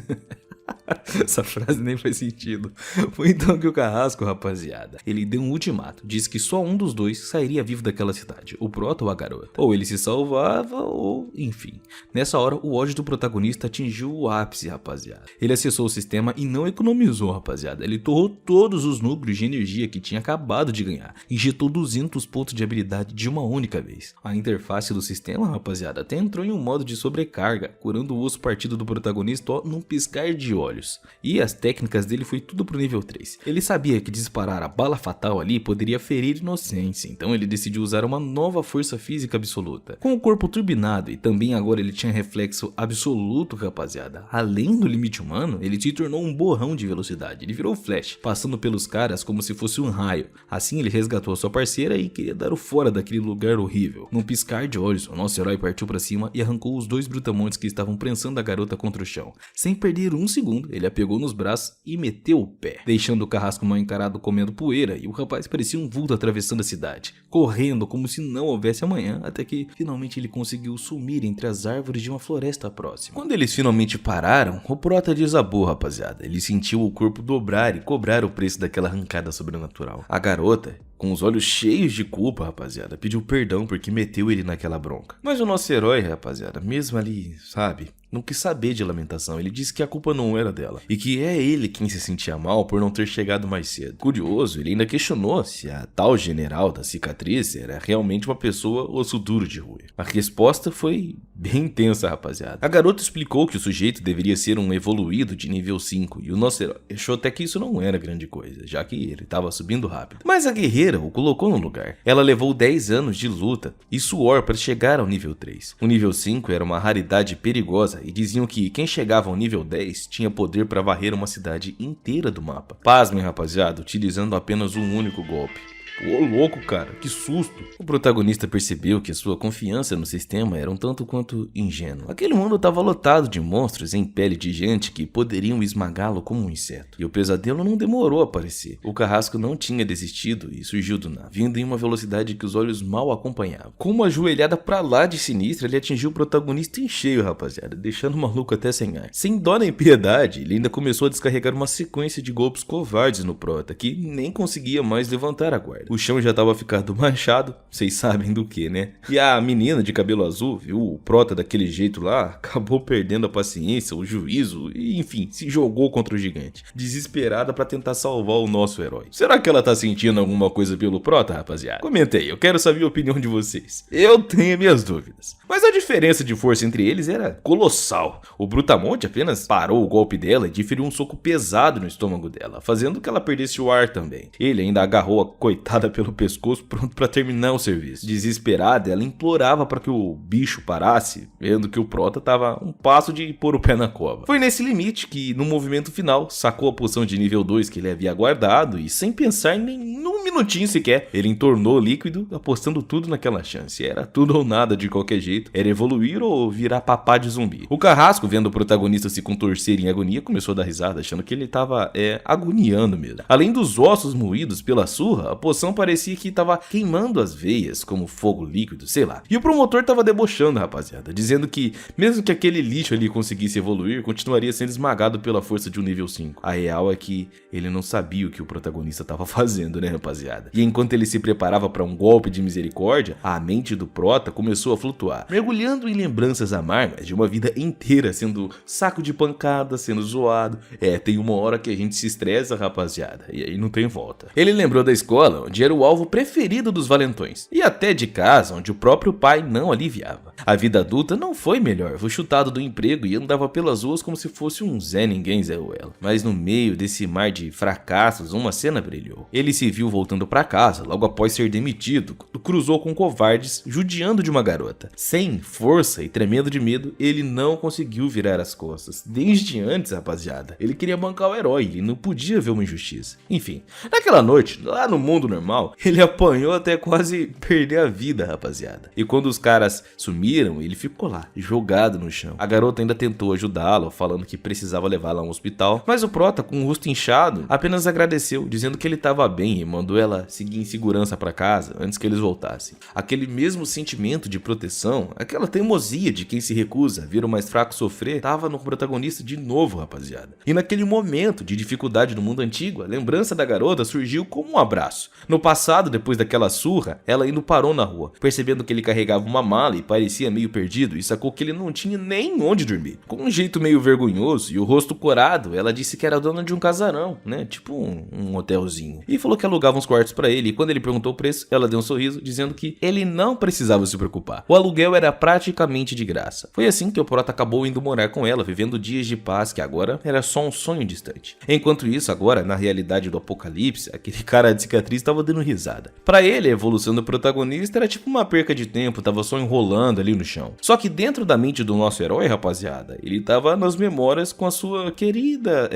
Essa frase nem faz sentido. Foi então que o carrasco, rapaziada, ele deu um ultimato. Disse que só um dos dois sairia vivo daquela cidade, o prota ou a garota. Ou ele se salvava, ou enfim. Nessa hora, o ódio do protagonista atingiu o ápice, rapaziada. Ele acessou o sistema e não economizou, rapaziada. Ele torrou todos os núcleos de energia que tinha acabado de ganhar. Injetou 200 pontos de habilidade de uma única vez. A interface do sistema, rapaziada, até entrou em um modo de sobrecarga, curando o osso partido do protagonista num piscar de olhos. E as técnicas dele foi tudo pro nível 3. Ele sabia que disparar a bala fatal ali poderia ferir inocência, então ele decidiu usar uma nova força física absoluta. Com o corpo turbinado e também agora ele tinha reflexo absoluto, rapaziada. Além do limite humano, ele se tornou um borrão de velocidade. Ele virou Flash, passando pelos caras como se fosse um raio. Assim ele resgatou a sua parceira e queria dar o fora daquele lugar horrível. Num piscar de olhos, o nosso herói partiu pra cima e arrancou os dois brutamontes que estavam prensando a garota contra o chão. Sem perder um segundo, ele a pegou nos braços e meteu o pé, deixando o carrasco mal encarado comendo poeira, e o rapaz parecia um vulto atravessando a cidade, correndo como se não houvesse amanhã, até que finalmente ele conseguiu sumir entre as árvores de uma floresta próxima. Quando eles finalmente pararam, o prota desabou, rapaziada. Ele sentiu o corpo dobrar e cobrar o preço daquela arrancada sobrenatural. A garota, com os olhos cheios de culpa, rapaziada, pediu perdão porque meteu ele naquela bronca. Mas o nosso herói, rapaziada, mesmo ali, sabe, não quis saber de lamentação. Ele disse que a culpa não era dela e que é ele quem se sentia mal por não ter chegado mais cedo. Curioso, ele ainda questionou se a tal general da cicatriz era realmente uma pessoa osso duro de roer. A resposta foi bem intensa, rapaziada. A garota explicou que o sujeito deveria ser um evoluído de nível 5 e o nosso herói achou até que isso não era grande coisa, já que ele estava subindo rápido. Mas a guerreira o colocou no lugar. Ela levou 10 anos de luta e suor para chegar ao nível 3. O nível 5 era uma raridade perigosa e diziam que quem chegava ao nível 10 tinha poder para varrer uma cidade inteira do mapa. Pasmem, rapaziada, utilizando apenas um único golpe. Ô louco, cara, que susto. O protagonista percebeu que a sua confiança no sistema era um tanto quanto ingênua. Aquele mundo estava lotado de monstros em pele de gente que poderiam esmagá-lo como um inseto. E o pesadelo não demorou a aparecer. O carrasco não tinha desistido e surgiu do nada, vindo em uma velocidade que os olhos mal acompanhavam. Com uma joelhada pra lá de sinistra, ele atingiu o protagonista em cheio, rapaziada, deixando o maluco até sem ar. Sem dó nem piedade, ele ainda começou a descarregar uma sequência de golpes covardes no prota, que nem conseguia mais levantar a guarda. O chão já tava ficando manchado, vocês sabem do que, né? E a menina de cabelo azul viu o Prota daquele jeito lá, acabou perdendo a paciência, o juízo e enfim, se jogou contra o gigante, desesperada pra tentar salvar o nosso herói. Será que ela tá sentindo alguma coisa pelo Prota, rapaziada? Comenta aí, eu quero saber a opinião de vocês. Eu tenho minhas dúvidas. Mas a diferença de força entre eles era colossal. O Brutamonte apenas parou o golpe dela e diferiu um soco pesado no estômago dela, fazendo que ela perdesse o ar também. Ele ainda agarrou a coitada pelo pescoço, pronto pra terminar o serviço. Desesperada, ela implorava para que o bicho parasse, vendo que o Prota tava um passo de pôr o pé na cova. Foi nesse limite que, no movimento final, sacou a poção de nível 2 que ele havia guardado e, sem pensar nem num minutinho sequer, ele entornou o líquido, apostando tudo naquela chance. Era tudo ou nada de qualquer jeito, era evoluir ou virar papá de zumbi. O Carrasco, vendo o protagonista se contorcer em agonia, começou a dar risada, achando que ele tava agoniando mesmo. Além dos ossos moídos pela surra, a poção parecia que tava queimando as veias, como fogo líquido, sei lá. E o promotor tava debochando, rapaziada, dizendo que, mesmo que aquele lixo ali conseguisse evoluir, continuaria sendo esmagado pela força de um nível 5. A real é que ele não sabia o que o protagonista tava fazendo, né, rapaziada? E enquanto ele se preparava para um golpe de misericórdia, a mente do Prota começou a flutuar, mergulhando em lembranças amargas de uma vida inteira sendo saco de pancada, sendo zoado. Tem uma hora que a gente se estressa, rapaziada, e aí não tem volta. Ele lembrou da escola, onde era o alvo preferido dos valentões, e até de casa, onde o próprio pai não aliviava. A vida adulta não foi melhor, foi chutado do emprego e andava pelas ruas como se fosse um Zé Ninguém Zé Ruela. Mas no meio desse mar de fracassos, uma cena brilhou. Ele se viu voltando para casa, logo após ser demitido, quando cruzou com covardes, judiando de uma garota. Sem força e tremendo de medo, ele não conseguiu virar as costas. Desde antes, rapaziada, ele queria bancar o herói, ele não podia ver uma injustiça. Enfim, naquela noite, lá no mundo normal, ele apanhou até quase perder a vida, rapaziada. E quando os caras sumiram, ele ficou lá, jogado no chão. A garota ainda tentou ajudá-lo, falando que precisava levá-la a um hospital, mas o Prota, com o rosto inchado, apenas agradeceu, dizendo que ele estava bem e mandou ela seguir em segurança para casa antes que eles voltassem. Aquele mesmo sentimento de proteção, aquela teimosia de quem se recusa a ver o mais fraco sofrer, tava no protagonista de novo, rapaziada. E naquele momento de dificuldade no mundo antigo, a lembrança da garota surgiu como um abraço. No passado, depois daquela surra, ela ainda parou na rua, percebendo que ele carregava uma mala e parecia meio perdido, e sacou que ele não tinha nem onde dormir. Com um jeito meio vergonhoso e o rosto corado, ela disse que era dona de um casarão, né, tipo um hotelzinho, e falou que alugava uns quartos pra ele, e quando ele perguntou o preço, ela deu um sorriso, dizendo que ele não precisava se preocupar. O aluguel era praticamente de graça. Foi assim que o Prota acabou indo morar com ela, vivendo dias de paz que agora era só um sonho distante. Enquanto isso, agora, na realidade do apocalipse, aquele cara de cicatriz tava dando risada. Pra ele, a evolução do protagonista era tipo uma perca de tempo, tava só enrolando ali no chão. Só que dentro da mente do nosso herói, rapaziada, ele tava nas memórias com a sua querida,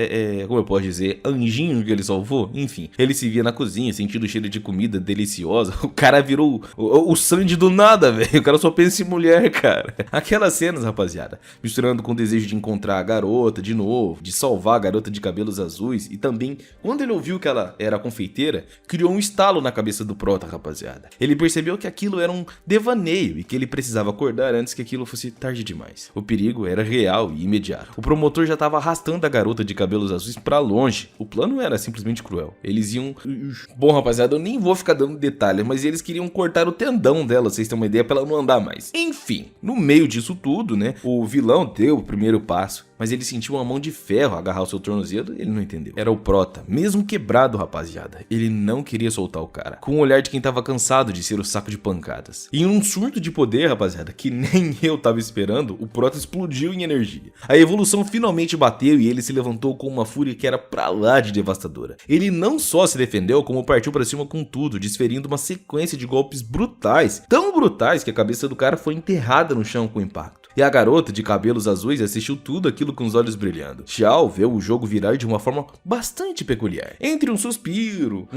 como eu posso dizer, anjinho que ele salvou. Enfim, ele se via na cozinha, sentindo o cheiro de comida deliciosa. O cara virou o Sandy do nada, velho. O cara só pensa em mulher, cara. Aquelas cenas, rapaziada, misturando com o desejo de encontrar a garota de novo, de salvar a garota de cabelos azuis, e também, quando ele ouviu que ela era confeiteira, criou um estalo na cabeça do Prota, rapaziada. Ele percebeu que aquilo era um devaneio e que ele precisava acordar antes que aquilo fosse tarde demais. O perigo era real e imediato. O promotor já estava arrastando a garota de cabelos azuis pra longe. O plano era simplesmente cruel. Eles iam... Bom, rapaziada, eu nem vou ficar dando detalhes, mas eles queriam cortar o tendão dela, vocês têm uma ideia, pra ela não andar mais. Enfim, no meio disso tudo, né, o vilão deu o primeiro passo, mas ele sentiu uma mão de ferro agarrar o seu tornozelo e ele não entendeu. Era o Prota, mesmo quebrado, rapaziada. Ele não queria soltar o cara, com o olhar de quem tava cansado de ser o saco de pancadas. E em um surto de poder, rapaziada, que nem eu tava esperando, o Prota explodiu em energia. A evolução finalmente bateu e ele se levantou com uma fúria que era pra lá de devastadora. Ele não só se defendeu, como partiu pra cima com tudo, desferindo uma sequência de golpes brutais, tão brutais que a cabeça do cara foi enterrada no chão com o impacto. E a garota de cabelos azuis assistiu tudo aquilo com os olhos brilhando. Xiao vê o jogo virar de uma forma bastante peculiar. Entre um suspiro,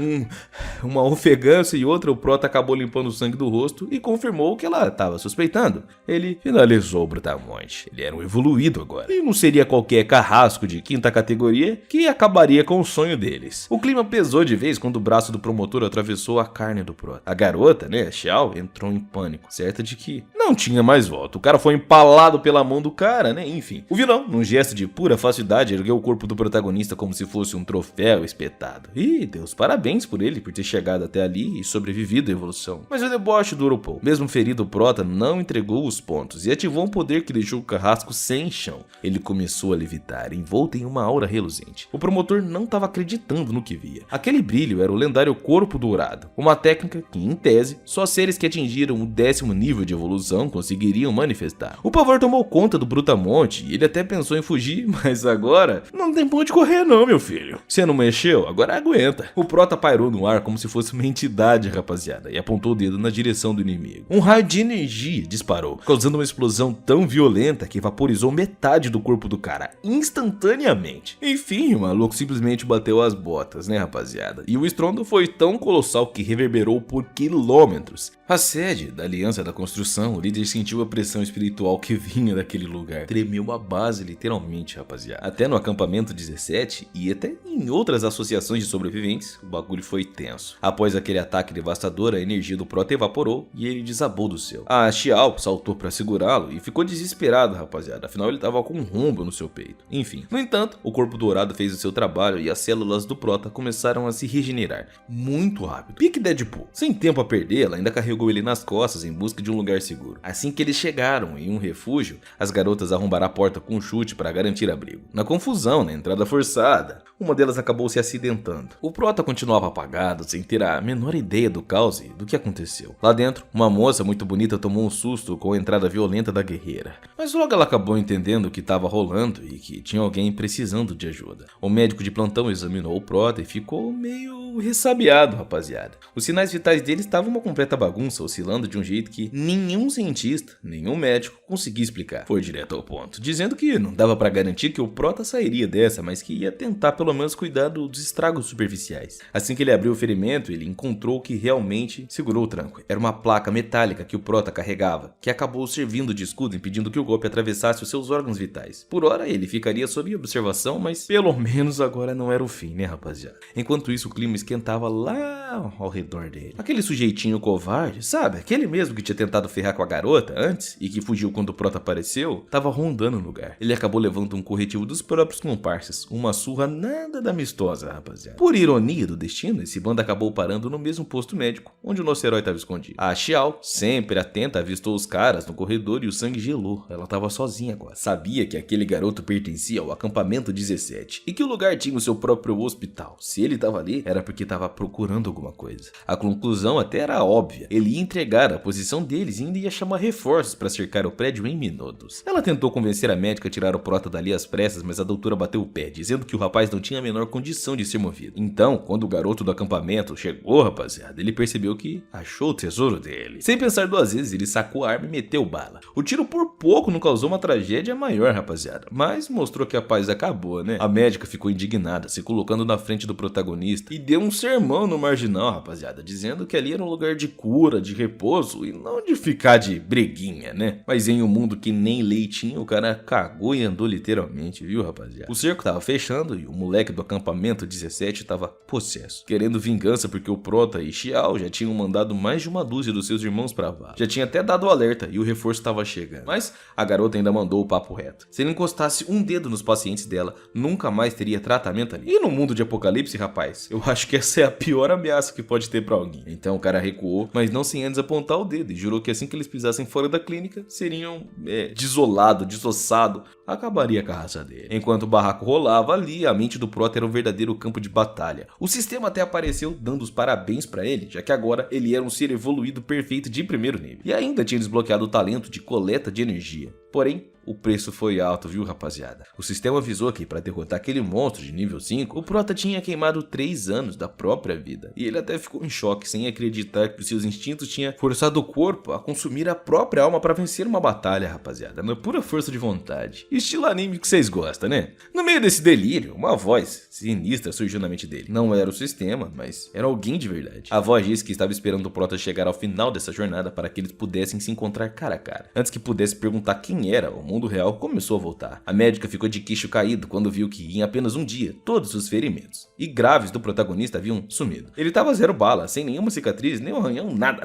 uma ofegância e outra, o Prota acabou limpando o sangue do rosto e confirmou o que ela estava suspeitando. Ele finalizou o Brutamonte. Ele era um evoluído agora. E não seria qualquer carrasco de quinta categoria que acabaria com o sonho deles. O clima pesou de vez quando o braço do promotor atravessou a carne do Prota. A garota, né, Xiao, entrou em pânico, certa de que não tinha mais volta. O cara foi empalado empalado pela mão do cara, né? Enfim, o vilão, num gesto de pura falsidade, ergueu o corpo do protagonista como se fosse um troféu espetado. E Deus, parabéns por ele por ter chegado até ali e sobrevivido à evolução. Mas o deboche durou pouco. Mesmo ferido, o Prota não entregou os pontos e ativou um poder que deixou o carrasco sem chão. Ele começou a levitar, envolto em uma aura reluzente. O promotor não estava acreditando no que via. Aquele brilho era o lendário corpo dourado, uma técnica que, em tese, só seres que atingiram o 10º nível de evolução conseguiriam manifestar. O pavor tomou conta do Brutamonte e ele até pensou em fugir, mas agora não tem pra onde correr não, meu filho. Você não mexeu? Agora aguenta. O Prota pairou no ar como se fosse uma entidade, rapaziada, e apontou o dedo na direção do inimigo. Um raio de energia disparou, causando uma explosão tão violenta que vaporizou metade do corpo do cara instantaneamente. Enfim, o maluco simplesmente bateu as botas, né, rapaziada? E o estrondo foi tão colossal que reverberou por quilômetros. A sede da Aliança da Construção, o líder sentiu a pressão espiritual que vinha daquele lugar. Tremeu a base, literalmente, rapaziada. Até no acampamento 17 e até em outras associações de sobreviventes, o bagulho foi tenso. Após aquele ataque devastador, a energia do Prota evaporou e ele desabou do céu. A Xiao saltou para segurá-lo e ficou desesperado, rapaziada. Afinal, ele tava com um rombo no seu peito. Enfim, no entanto, o corpo dourado fez o seu trabalho e as células do Prota começaram a se regenerar muito rápido. Pique Deadpool. Sem tempo a perder, ela ainda carregou ele nas costas em busca de um lugar seguro. Assim que eles chegaram em um refúgio, as garotas arrombaram a porta com um chute para garantir abrigo. Na confusão, na entrada forçada, uma delas acabou se acidentando. O Prota continuava apagado, sem ter a menor ideia do caos e do que aconteceu. Lá dentro, uma moça muito bonita tomou um susto com a entrada violenta da guerreira. Mas logo ela acabou entendendo o que estava rolando e que tinha alguém precisando de ajuda. O médico de plantão examinou o Prota e ficou meio ressabiado, rapaziada. Os sinais vitais dele estavam uma completa bagunça, oscilando de um jeito que nenhum cientista, nenhum médico conseguia explicar. Foi direto ao ponto, dizendo que não dava pra garantir que o Prota sairia dessa, mas que ia tentar pelo menos cuidar dos estragos superficiais. Assim que ele abriu o ferimento, ele encontrou o que realmente segurou o tranco. Era uma placa metálica que o Prota carregava, que acabou servindo de escudo, impedindo que o golpe atravessasse os seus órgãos vitais. Por hora ele ficaria sob observação, mas pelo menos agora não era o fim, né, rapaziada? Enquanto isso, o clima esquentava lá ao redor dele. Aquele sujeitinho covarde, sabe? Aquele mesmo que tinha tentado ferrar com a garota antes e que fugiu quando o Prota apareceu, tava rondando o lugar. Ele acabou levando um corretivo dos próprios comparsas, uma surra nada da amistosa, rapaziada. Por ironia do destino, esse bando acabou parando no mesmo posto médico, onde o nosso herói estava escondido. A Xiao, sempre atenta, avistou os caras no corredor e o sangue gelou. Ela tava sozinha agora. Sabia que aquele garoto pertencia ao acampamento 17 e que o lugar tinha o seu próprio hospital. Se ele tava ali, era porque tava procurando alguma coisa. A conclusão até era óbvia. Ele ia entregar a posição deles e ainda ia chamar reforços para cercar o prédio em minutos. Ela tentou convencer a médica a tirar o Prota dali às pressas, mas a doutora bateu o pé, dizendo que o rapaz não tinha a menor condição de ser movido. Então, quando o garoto do acampamento chegou, rapaziada, ele percebeu que achou o tesouro dele. Sem pensar duas vezes, ele sacou a arma e meteu bala. O tiro por pouco não causou uma tragédia maior, rapaziada, mas mostrou que a paz acabou, né? A médica ficou indignada, se colocando na frente do protagonista e deu um sermão no marginal, rapaziada, dizendo que ali era um lugar de cura, de repouso e não de ficar de breguinha, né? Mas em um mundo que nem leitinho, o cara cagou e andou literalmente, viu, rapaziada? O cerco tava fechando e o moleque do acampamento 17 tava possesso, querendo vingança porque o Prota e Xiao já tinham mandado mais de uma dúzia dos seus irmãos pra vala. Já tinha até dado o alerta e o reforço tava chegando. Mas a garota ainda mandou o papo reto. Se ele encostasse um dedo nos pacientes dela, nunca mais teria tratamento ali. E no mundo de apocalipse, rapaz, eu acho que essa é a pior ameaça que pode ter pra alguém. Então o cara recuou, mas não sem antes apontar o dedo, e jurou que assim que eles pisassem fora da clínica, seriam desolado, desossado, acabaria com a raça dele. Enquanto o barraco rolava ali, a mente do Prota era um verdadeiro campo de batalha. O sistema até apareceu dando os parabéns pra ele, já que agora ele era um ser evoluído perfeito de primeiro nível. E ainda tinha desbloqueado o talento de coleta de energia. Porém, o preço foi alto, viu, rapaziada? O sistema avisou que para derrotar aquele monstro de nível 5, o Prota tinha queimado 3 anos da própria vida. E ele até ficou em choque, sem acreditar que os seus instintos tinham forçado o corpo a consumir a própria alma para vencer uma batalha, rapaziada, na pura força de vontade. Estilo anime que vocês gostam, né? No meio desse delírio, uma voz sinistra surgiu na mente dele. Não era o sistema, mas era alguém de verdade. A voz disse que estava esperando o Prota chegar ao final dessa jornada para que eles pudessem se encontrar cara a cara. Antes que pudesse perguntar quem era, o mundo real começou a voltar. A médica ficou de queixo caído quando viu que em apenas um dia, todos os ferimentos e graves do protagonista haviam sumido. Ele estava zero bala, sem nenhuma cicatriz, nem um arranhão, nada.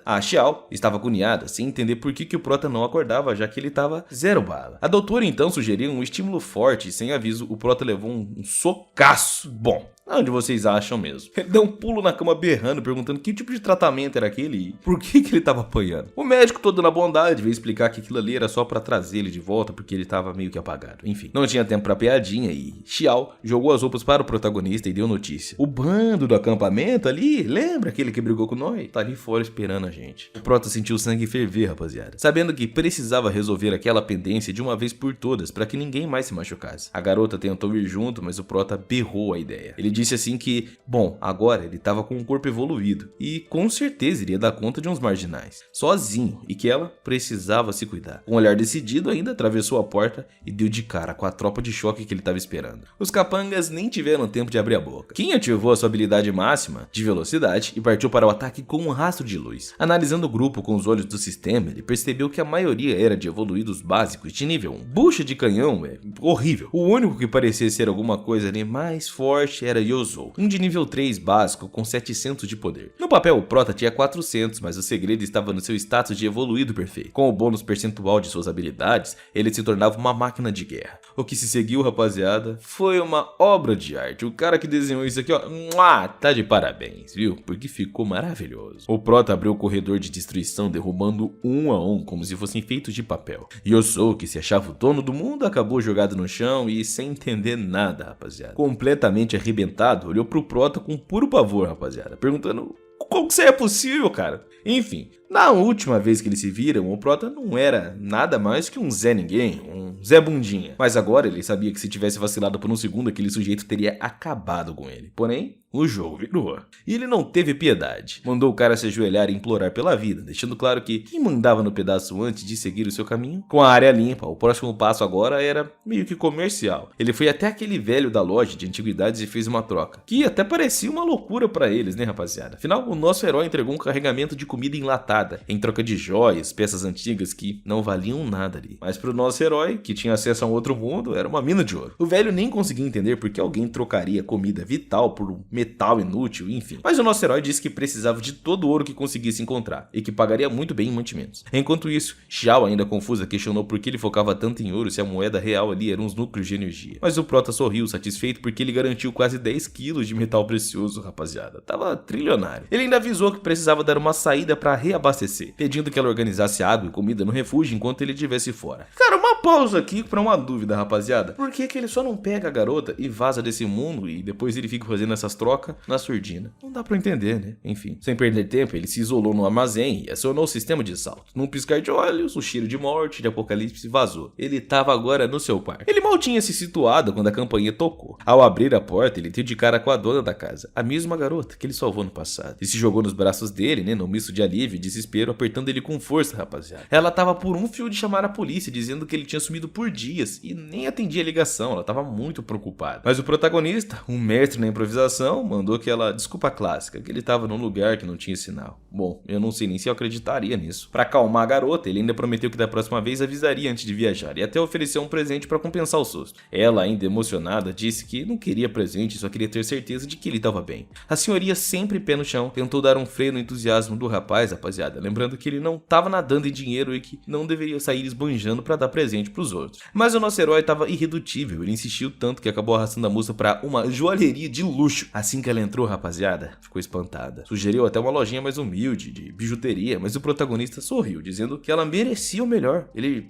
A Xiao estava agoniada, sem entender por que o Prota não acordava, já que ele estava zero bala. A doutora então sugeriu um estímulo forte e sem aviso o Prota levou um socaço. Bom, onde vocês acham mesmo? Ele deu um pulo na cama berrando, perguntando que tipo de tratamento era aquele e por que ele estava apanhando. O médico, todo na bondade, veio explicar que aquilo ali era só para trazer ele de volta porque ele estava meio que apagado. Enfim, não tinha tempo para piadinha e Xiao jogou as roupas para o protagonista e deu notícia. O bando do acampamento ali, lembra aquele que brigou com nós? Tá ali fora esperando a gente. O Prota sentiu o sangue ferver, rapaziada, sabendo que precisava resolver aquela pendência de uma vez por todas para que ninguém mais se machucasse. A garota tentou ir junto, mas o Prota berrou a ideia. Ele disse assim que, bom, agora ele estava com um corpo evoluído e com certeza iria dar conta de uns marginais, sozinho, e que ela precisava se cuidar. Com um olhar decidido, ainda atravessou a porta e deu de cara com a tropa de choque que ele estava esperando. Os capangas nem tiveram tempo de abrir a boca. Quem ativou a sua habilidade máxima de velocidade e partiu para o ataque com um rastro de luz. Analisando o grupo com os olhos do sistema, ele percebeu que a maioria era de evoluídos básicos de nível 1. Bucha de canhão é horrível. O único que parecia ser alguma coisa ali mais forte era Yozou, um de nível 3 básico com 700 de poder. No papel o Prota tinha 400, mas o segredo estava no seu status de evoluído perfeito. Com o bônus percentual de suas habilidades, ele se tornava uma máquina de guerra. O que se seguiu, rapaziada, foi uma obra de arte. O cara que desenhou isso aqui, ó, tá de parabéns, viu? Porque ficou maravilhoso. O Prota abriu o corredor de destruição, derrubando um a um, como se fossem feitos de papel. Yozou, que se achava o dono do mundo, acabou jogado no chão e sem entender nada, rapaziada. Completamente arrebentado, olhou pro Prota com puro pavor, rapaziada, perguntando como que isso é possível, cara? Enfim, na última vez que eles se viram, o Prota não era nada mais que um Zé Ninguém, um Zé Bundinha. Mas agora ele sabia que se tivesse vacilado por um segundo, aquele sujeito teria acabado com ele. Porém, o jogo virou. E ele não teve piedade. Mandou o cara se ajoelhar e implorar pela vida, deixando claro que quem mandava no pedaço antes de seguir o seu caminho, com a área limpa, o próximo passo agora era meio que comercial. Ele foi até aquele velho da loja de antiguidades e fez uma troca, que até parecia uma loucura pra eles, né, rapaziada? Afinal, o nosso herói entregou um carregamento de comida enlatada, em troca de joias, peças antigas que não valiam nada ali. Mas pro nosso herói, que tinha acesso a um outro mundo, era uma mina de ouro. O velho nem conseguia entender por que alguém trocaria comida vital por um metal inútil, enfim. Mas o nosso herói disse que precisava de todo o ouro que conseguisse encontrar, e que pagaria muito bem em mantimentos. Enquanto isso, Xiao, ainda confusa, questionou por que ele focava tanto em ouro se a moeda real ali eram uns núcleos de energia. Mas o Prota sorriu, satisfeito, porque ele garantiu quase 10 quilos de metal precioso, rapaziada. Tava trilionário. Ele ainda avisou que precisava dar uma saída para reabastecer, pedindo que ela organizasse água e comida no refúgio enquanto ele estivesse fora. Cara, uma pausa aqui pra uma dúvida, rapaziada. Por que ele só não pega a garota e vaza desse mundo e depois ele fica fazendo essas trocas na surdina? Não dá pra entender, né? Enfim, sem perder tempo, ele se isolou no armazém e acionou o sistema de salto. Num piscar de olhos, o cheiro de morte, de apocalipse vazou. Ele tava agora no seu quarto. Ele mal tinha se situado quando a campainha tocou. Ao abrir a porta, ele deu de cara com a dona da casa, a mesma garota que ele salvou no passado, e se jogou nos braços dele, né, num misto de alívio e desespero, apertando ele com força, rapaziada. Ela tava por um fio de chamar a polícia, dizendo que ele tinha sumido por dias e nem atendia a ligação. Ela tava muito preocupada. Mas o protagonista, um mestre na improvisação, mandou aquela desculpa clássica, que ele tava num lugar que não tinha sinal. Bom, eu não sei nem se eu acreditaria nisso. Pra acalmar a garota, ele ainda prometeu que da próxima vez avisaria antes de viajar e até ofereceu um presente pra compensar o susto. Ela, ainda emocionada, disse que não queria presente, só queria ter certeza de que ele tava bem. A senhoria, sempre pé no chão, tentou dar um freio no entusiasmo do rapaz, rapaziada, lembrando que ele não tava nadando em dinheiro e que não deveria sair esbanjando pra dar presente pros outros. Mas o nosso herói tava irredutível, ele insistiu tanto que acabou arrastando a moça pra uma joalheria de luxo. Assim que ela entrou, rapaziada, ficou espantada. Sugeriu até uma lojinha mais humilde, de bijuteria, mas o protagonista sorriu, dizendo que ela merecia o melhor.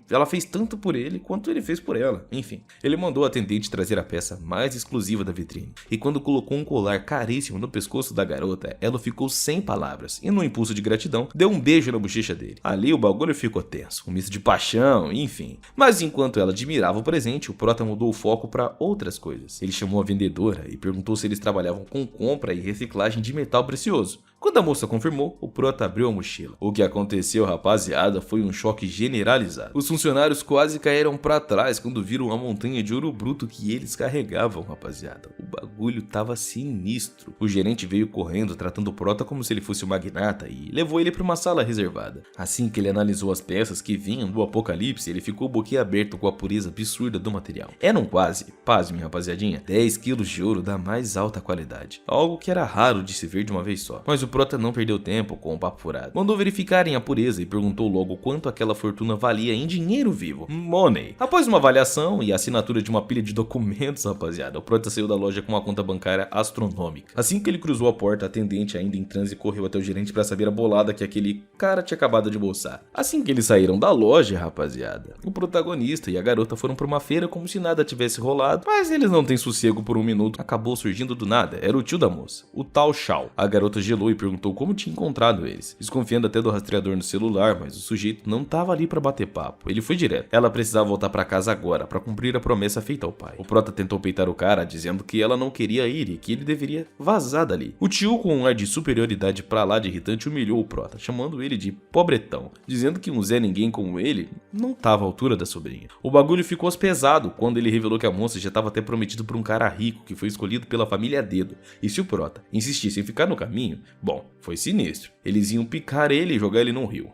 Ela fez tanto por ele quanto ele fez por ela. Enfim, ele mandou a atendente trazer a peça mais exclusiva da vitrine. E quando colocou um colar caríssimo no pescoço da garota, ela ficou sem palavras e, no impulso de gratidão, deu um beijo na bochecha dele. Ali o bagulho ficou tenso, um misto de paixão, enfim. Mas enquanto ela admirava o presente, o Prota mudou o foco para outras coisas. Ele chamou a vendedora e perguntou se eles trabalhavam com compra e reciclagem de metal precioso. Quando a moça confirmou, o Prota abriu a mochila. O que aconteceu, rapaziada, foi um choque generalizado. Os funcionários quase caíram pra trás quando viram a montanha de ouro bruto que eles carregavam, rapaziada. O bagulho tava sinistro. O gerente veio correndo, tratando o Prota como se ele fosse um magnata e levou ele pra uma sala reservada. Assim que ele analisou as peças que vinham do apocalipse, ele ficou boquiaberto com a pureza absurda do material. Eram quase, pasme rapaziadinha, 10 quilos de ouro da mais alta qualidade. Algo que era raro de se ver de uma vez só. Mas o Prota não perdeu tempo com o papo furado. Mandou verificarem a pureza e perguntou logo quanto aquela fortuna valia em dinheiro vivo. Money. Após uma avaliação e assinatura de uma pilha de documentos, rapaziada, o Prota saiu da loja com uma conta bancária astronômica. Assim que ele cruzou a porta, a atendente ainda em transe correu até o gerente para saber a bolada que aquele cara tinha acabado de bolsar. Assim que eles saíram da loja, rapaziada, o protagonista e a garota foram para uma feira como se nada tivesse rolado, mas eles não têm sossego por um minuto. Acabou surgindo do nada, era o tio da moça, o tal Shao. A garota gelou e perguntou como tinha encontrado eles, desconfiando até do rastreador no celular, mas o sujeito não tava ali para bater papo, ele foi direto. Ela precisava voltar para casa agora para cumprir a promessa feita ao pai. O Prota tentou peitar o cara, dizendo que ela não queria ir e que ele deveria vazar dali. O tio, com um ar de superioridade pra lá de irritante, humilhou o Prota, chamando ele de pobretão, dizendo que um Zé Ninguém como ele não tava à altura da sobrinha. O bagulho ficou pesado quando ele revelou que a moça já estava até prometida por um cara rico que foi escolhido pela família a dedo. E se o Prota insistisse em ficar no caminho, bom, foi sinistro. Eles iam picar ele e jogar ele num rio.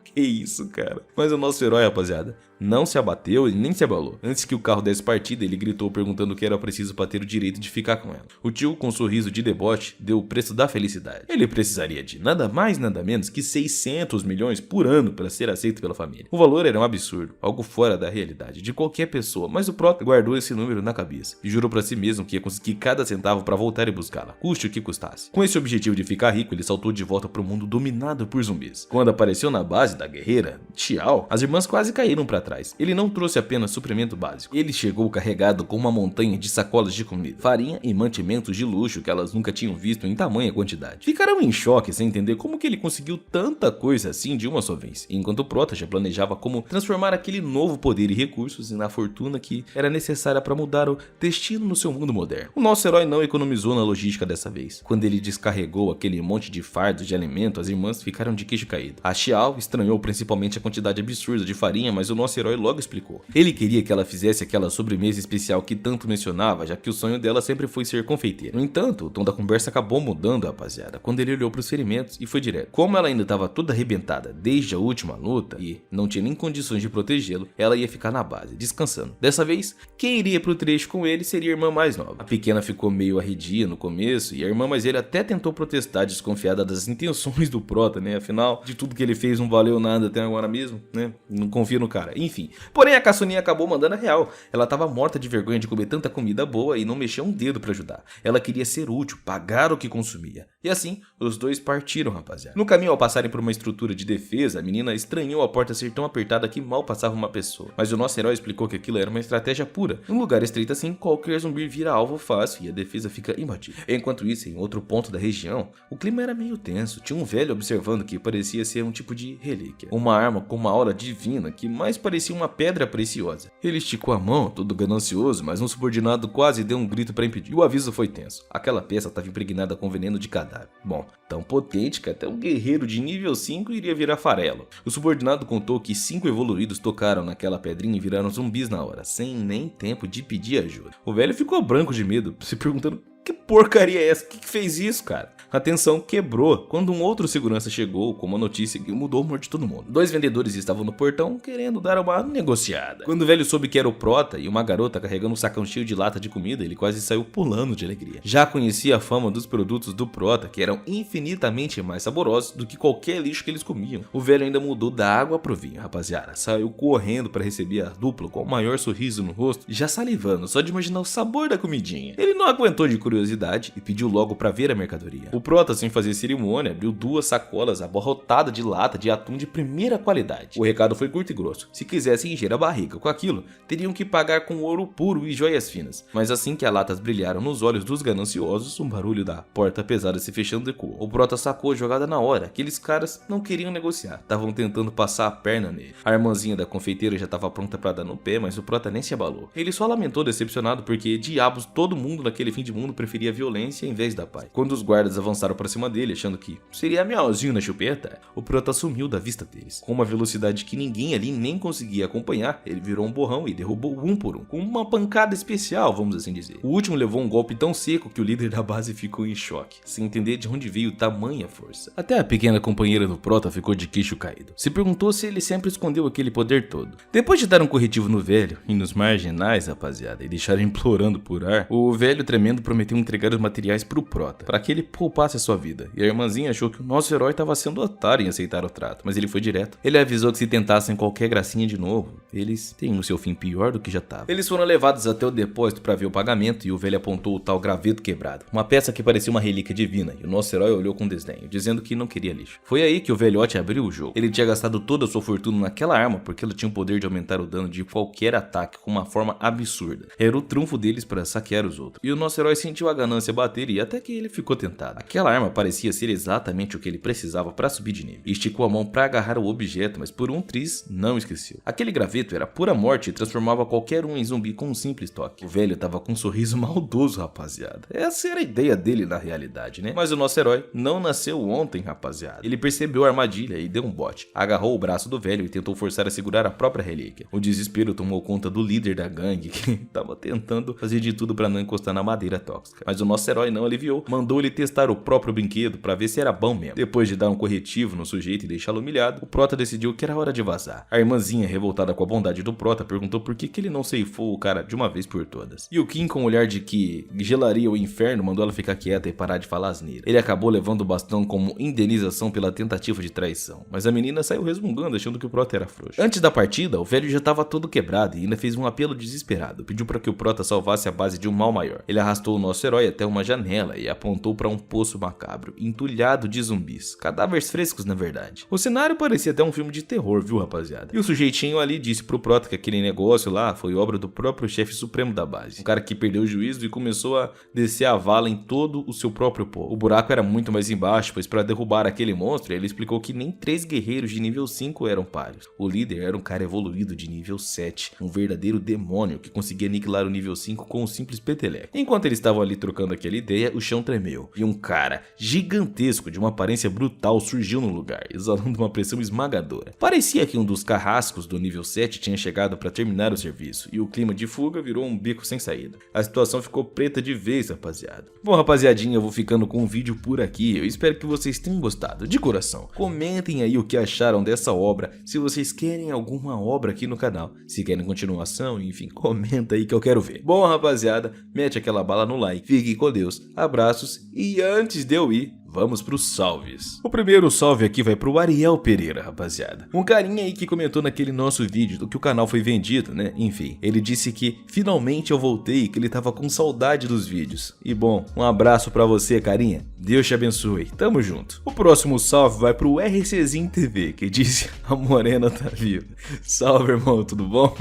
Que isso, cara. Mas o nosso herói, rapaziada, não se abateu e nem se abalou. Antes que o carro desse partida, ele gritou perguntando o que era preciso para ter o direito de ficar com ela. O tio, com um sorriso de deboche, deu o preço da felicidade. Ele precisaria de nada mais nada menos que 600 milhões por ano para ser aceito pela família. O valor era um absurdo, algo fora da realidade de qualquer pessoa, mas o Prota guardou esse número na cabeça e jurou para si mesmo que ia conseguir cada centavo para voltar e buscá-la, custe o que custasse. Com esse objetivo de ficar rico, ele saltou de volta para o mundo dominado por zumbis. Quando apareceu na base da guerreira, Xiao, as irmãs quase caíram para trás. Ele não trouxe apenas suprimento básico. Ele chegou carregado com uma montanha de sacolas de comida, farinha e mantimentos de luxo que elas nunca tinham visto em tamanha quantidade. Ficaram em choque sem entender como que ele conseguiu tanta coisa assim de uma só vez, enquanto o Prota já planejava como transformar aquele novo poder e recursos na fortuna que era necessária para mudar o destino no seu mundo moderno. O nosso herói não economizou na logística dessa vez. Quando ele descarregou aquele monte de fardos de alimento, as irmãs ficaram de queixo caído. A Xiao estranhou principalmente a quantidade absurda de farinha, mas o nosso herói logo explicou. Ele queria que ela fizesse aquela sobremesa especial que tanto mencionava, já que o sonho dela sempre foi ser confeiteira. No entanto, o tom da conversa acabou mudando, rapaziada, quando ele olhou para os ferimentos e foi direto. Como ela ainda estava toda arrebentada desde a última luta e não tinha nem condições de protegê-lo, ela ia ficar na base, descansando. Dessa vez, quem iria pro trecho com ele seria a irmã mais nova. A pequena ficou meio arredia no começo e a irmã mais velha até tentou protestar, desconfiada das intenções do Prota, né? Afinal, de tudo que ele fez não valeu nada até agora mesmo, né? Não confia no cara. Enfim, porém a caçuninha acabou mandando a real. Ela tava morta de vergonha de comer tanta comida boa e não mexer um dedo pra ajudar. Ela queria ser útil, pagar o que consumia. E assim, os dois partiram, rapaziada. No caminho, ao passarem por uma estrutura de defesa, a menina estranhou a porta ser tão apertada que mal passava uma pessoa. Mas o nosso herói explicou que aquilo era uma estratégia pura. Num lugar estreito assim, qualquer zumbi vira alvo fácil e a defesa fica imbatível. Enquanto isso, em outro ponto da região, o clima era meio tenso. Tinha um velho observando que parecia ser um tipo de relíquia. Uma arma com uma aura divina que mais parecia uma pedra preciosa. Ele esticou a mão, todo ganancioso, mas um subordinado quase deu um grito para impedir. E o aviso foi tenso. Aquela peça estava impregnada com veneno de cadáver. Bom, tão potente que até um guerreiro de nível 5 iria virar farelo. O subordinado contou que 5 evoluídos tocaram naquela pedrinha e viraram zumbis na hora, sem nem tempo de pedir ajuda. O velho ficou branco de medo, se perguntando: que porcaria é essa? O que fez isso, cara? A tensão quebrou quando um outro segurança chegou com uma notícia que mudou o humor de todo mundo. 2 vendedores estavam no portão querendo dar uma negociada. Quando o velho soube que era o Prota e uma garota carregando um sacão cheio de lata de comida, ele quase saiu pulando de alegria. Já conhecia a fama dos produtos do Prota, que eram infinitamente mais saborosos do que qualquer lixo que eles comiam. O velho ainda mudou da água pro vinho, rapaziada. Saiu correndo para receber a dupla com o maior sorriso no rosto, já salivando só de imaginar o sabor da comidinha. Ele não aguentou de curiosidade e pediu logo para ver a mercadoria. O Prota, sem fazer cerimônia, abriu 2 sacolas abarrotadas de lata de atum de primeira qualidade. O recado foi curto e grosso. Se quisessem encher a barriga com aquilo, teriam que pagar com ouro puro e joias finas. Mas assim que as latas brilharam nos olhos dos gananciosos, um barulho da porta pesada se fechando ecoou. O Prota sacou a jogada na hora. Aqueles caras não queriam negociar, estavam tentando passar a perna nele. A irmãzinha da confeiteira já estava pronta para dar no pé, mas o Prota nem se abalou. Ele só lamentou decepcionado porque, diabos, todo mundo naquele fim de mundo preferia a violência em vez da paz. Quando os guardas avançaram para cima dele, achando que seria miauzinho na chupeta, o Prota sumiu da vista deles. Com uma velocidade que ninguém ali nem conseguia acompanhar, ele virou um borrão e derrubou um por um, com uma pancada especial, vamos assim dizer. O último levou um golpe tão seco que o líder da base ficou em choque, sem entender de onde veio tamanha força. Até a pequena companheira do Prota ficou de queixo caído. Se perguntou se ele sempre escondeu aquele poder todo. Depois de dar um corretivo no velho e nos marginais, rapaziada, e deixar implorando por ar, o velho tremendo prometeu entregar os materiais pro Prota, para que ele poupasse a sua vida. E a irmãzinha achou que o nosso herói estava sendo otário em aceitar o trato, mas ele foi direto. Ele avisou que se tentassem qualquer gracinha de novo, eles teriam o seu fim pior do que já estava. Eles foram levados até o depósito para ver o pagamento e o velho apontou o tal graveto quebrado, uma peça que parecia uma relíquia divina, e o nosso herói olhou com desdenho, dizendo que não queria lixo. Foi aí que o velhote abriu o jogo. Ele tinha gastado toda a sua fortuna naquela arma porque ela tinha o poder de aumentar o dano de qualquer ataque com uma forma absurda. Era o trunfo deles para saquear os outros. E o nosso herói sentiu a ganância bater e até que ele ficou tentado. Aquela arma parecia ser exatamente o que ele precisava para subir de nível. E esticou a mão para agarrar o objeto, mas por um triz não esqueceu. Aquele graveto era pura morte e transformava qualquer um em zumbi com um simples toque. O velho tava com um sorriso maldoso, rapaziada. Essa era a ideia dele na realidade, né? Mas o nosso herói não nasceu ontem, rapaziada. Ele percebeu a armadilha e deu um bote. Agarrou o braço do velho e tentou forçar a segurar a própria relíquia. O desespero tomou conta do líder da gangue, que tava tentando fazer de tudo para não encostar na madeira tóxica. Mas o nosso herói não aliviou, mandou ele testar o próprio brinquedo para ver se era bom mesmo. Depois de dar um corretivo no sujeito e deixá-lo humilhado, o Prota decidiu que era hora de vazar. A irmãzinha, revoltada com a bondade do Prota, perguntou por que ele não ceifou o cara de uma vez por todas. E o Kim, com um olhar de que gelaria o inferno, mandou ela ficar quieta e parar de falar asneira. Ele acabou levando o bastão como indenização pela tentativa de traição, mas a menina saiu resmungando, achando que o Prota era frouxo. Antes da partida, o velho já estava todo quebrado e ainda fez um apelo desesperado. Pediu para que o Prota salvasse a base de um mal maior. Ele arrastou o nosso herói até uma janela e apontou para um poço macabro, entulhado de zumbis. Cadáveres frescos, na verdade. O cenário parecia até um filme de terror, viu, rapaziada? E o sujeitinho ali disse pro Prota que aquele negócio lá foi obra do próprio chefe supremo da base. Um cara que perdeu o juízo e começou a descer a vala em todo o seu próprio povo. O buraco era muito mais embaixo, pois para derrubar aquele monstro, ele explicou que nem 3 guerreiros de nível 5 eram páreos. O líder era um cara evoluído de nível 7, um verdadeiro demônio que conseguia aniquilar o nível 5 com um simples peteleco. Enquanto eles estavam ali trocando aquela ideia, o chão tremeu e um cara gigantesco de uma aparência brutal surgiu no lugar, exalando uma pressão esmagadora. Parecia que um dos carrascos do nível 7 tinha chegado para terminar o serviço e o clima de fuga virou um beco sem saída. A situação ficou preta de vez, rapaziada. Bom, rapaziadinha, eu vou ficando com o vídeo por aqui. Eu espero que vocês tenham gostado, de coração. Comentem aí o que acharam dessa obra, se vocês querem alguma obra aqui no canal, se querem continuação, enfim, comenta aí que eu quero ver. Bom, rapaziada, mete aquela bala no like, fique com Deus, abraços e antes de eu ir, vamos pros salves. O primeiro salve aqui vai pro Ariel Pereira, rapaziada. Um carinha aí que comentou naquele nosso vídeo do que o canal foi vendido, né? Enfim, ele disse que finalmente eu voltei, que ele tava com saudade dos vídeos. E bom, um abraço pra você, carinha. Deus te abençoe. Tamo junto. O próximo salve vai pro RCzinho TV, que disse a morena tá viva. Salve, irmão, tudo bom?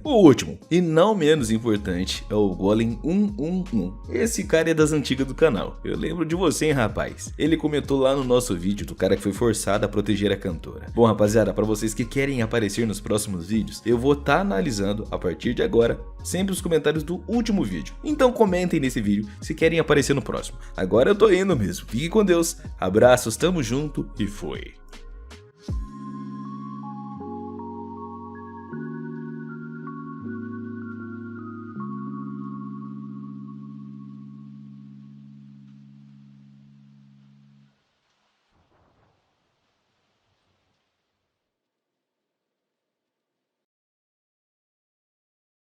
O último, e não menos importante, é o Golem 111. Esse cara é das antigas do canal. Eu lembro de você, hein, rapaz? Ele comentou lá no nosso vídeo do cara que foi forçado a proteger a cantora. Bom, rapaziada, para vocês que querem aparecer nos próximos vídeos, eu vou estar analisando, a partir de agora, sempre os comentários do último vídeo. Então comentem nesse vídeo se querem aparecer no próximo. Agora eu tô indo mesmo. Fique com Deus, abraços, tamo junto e foi.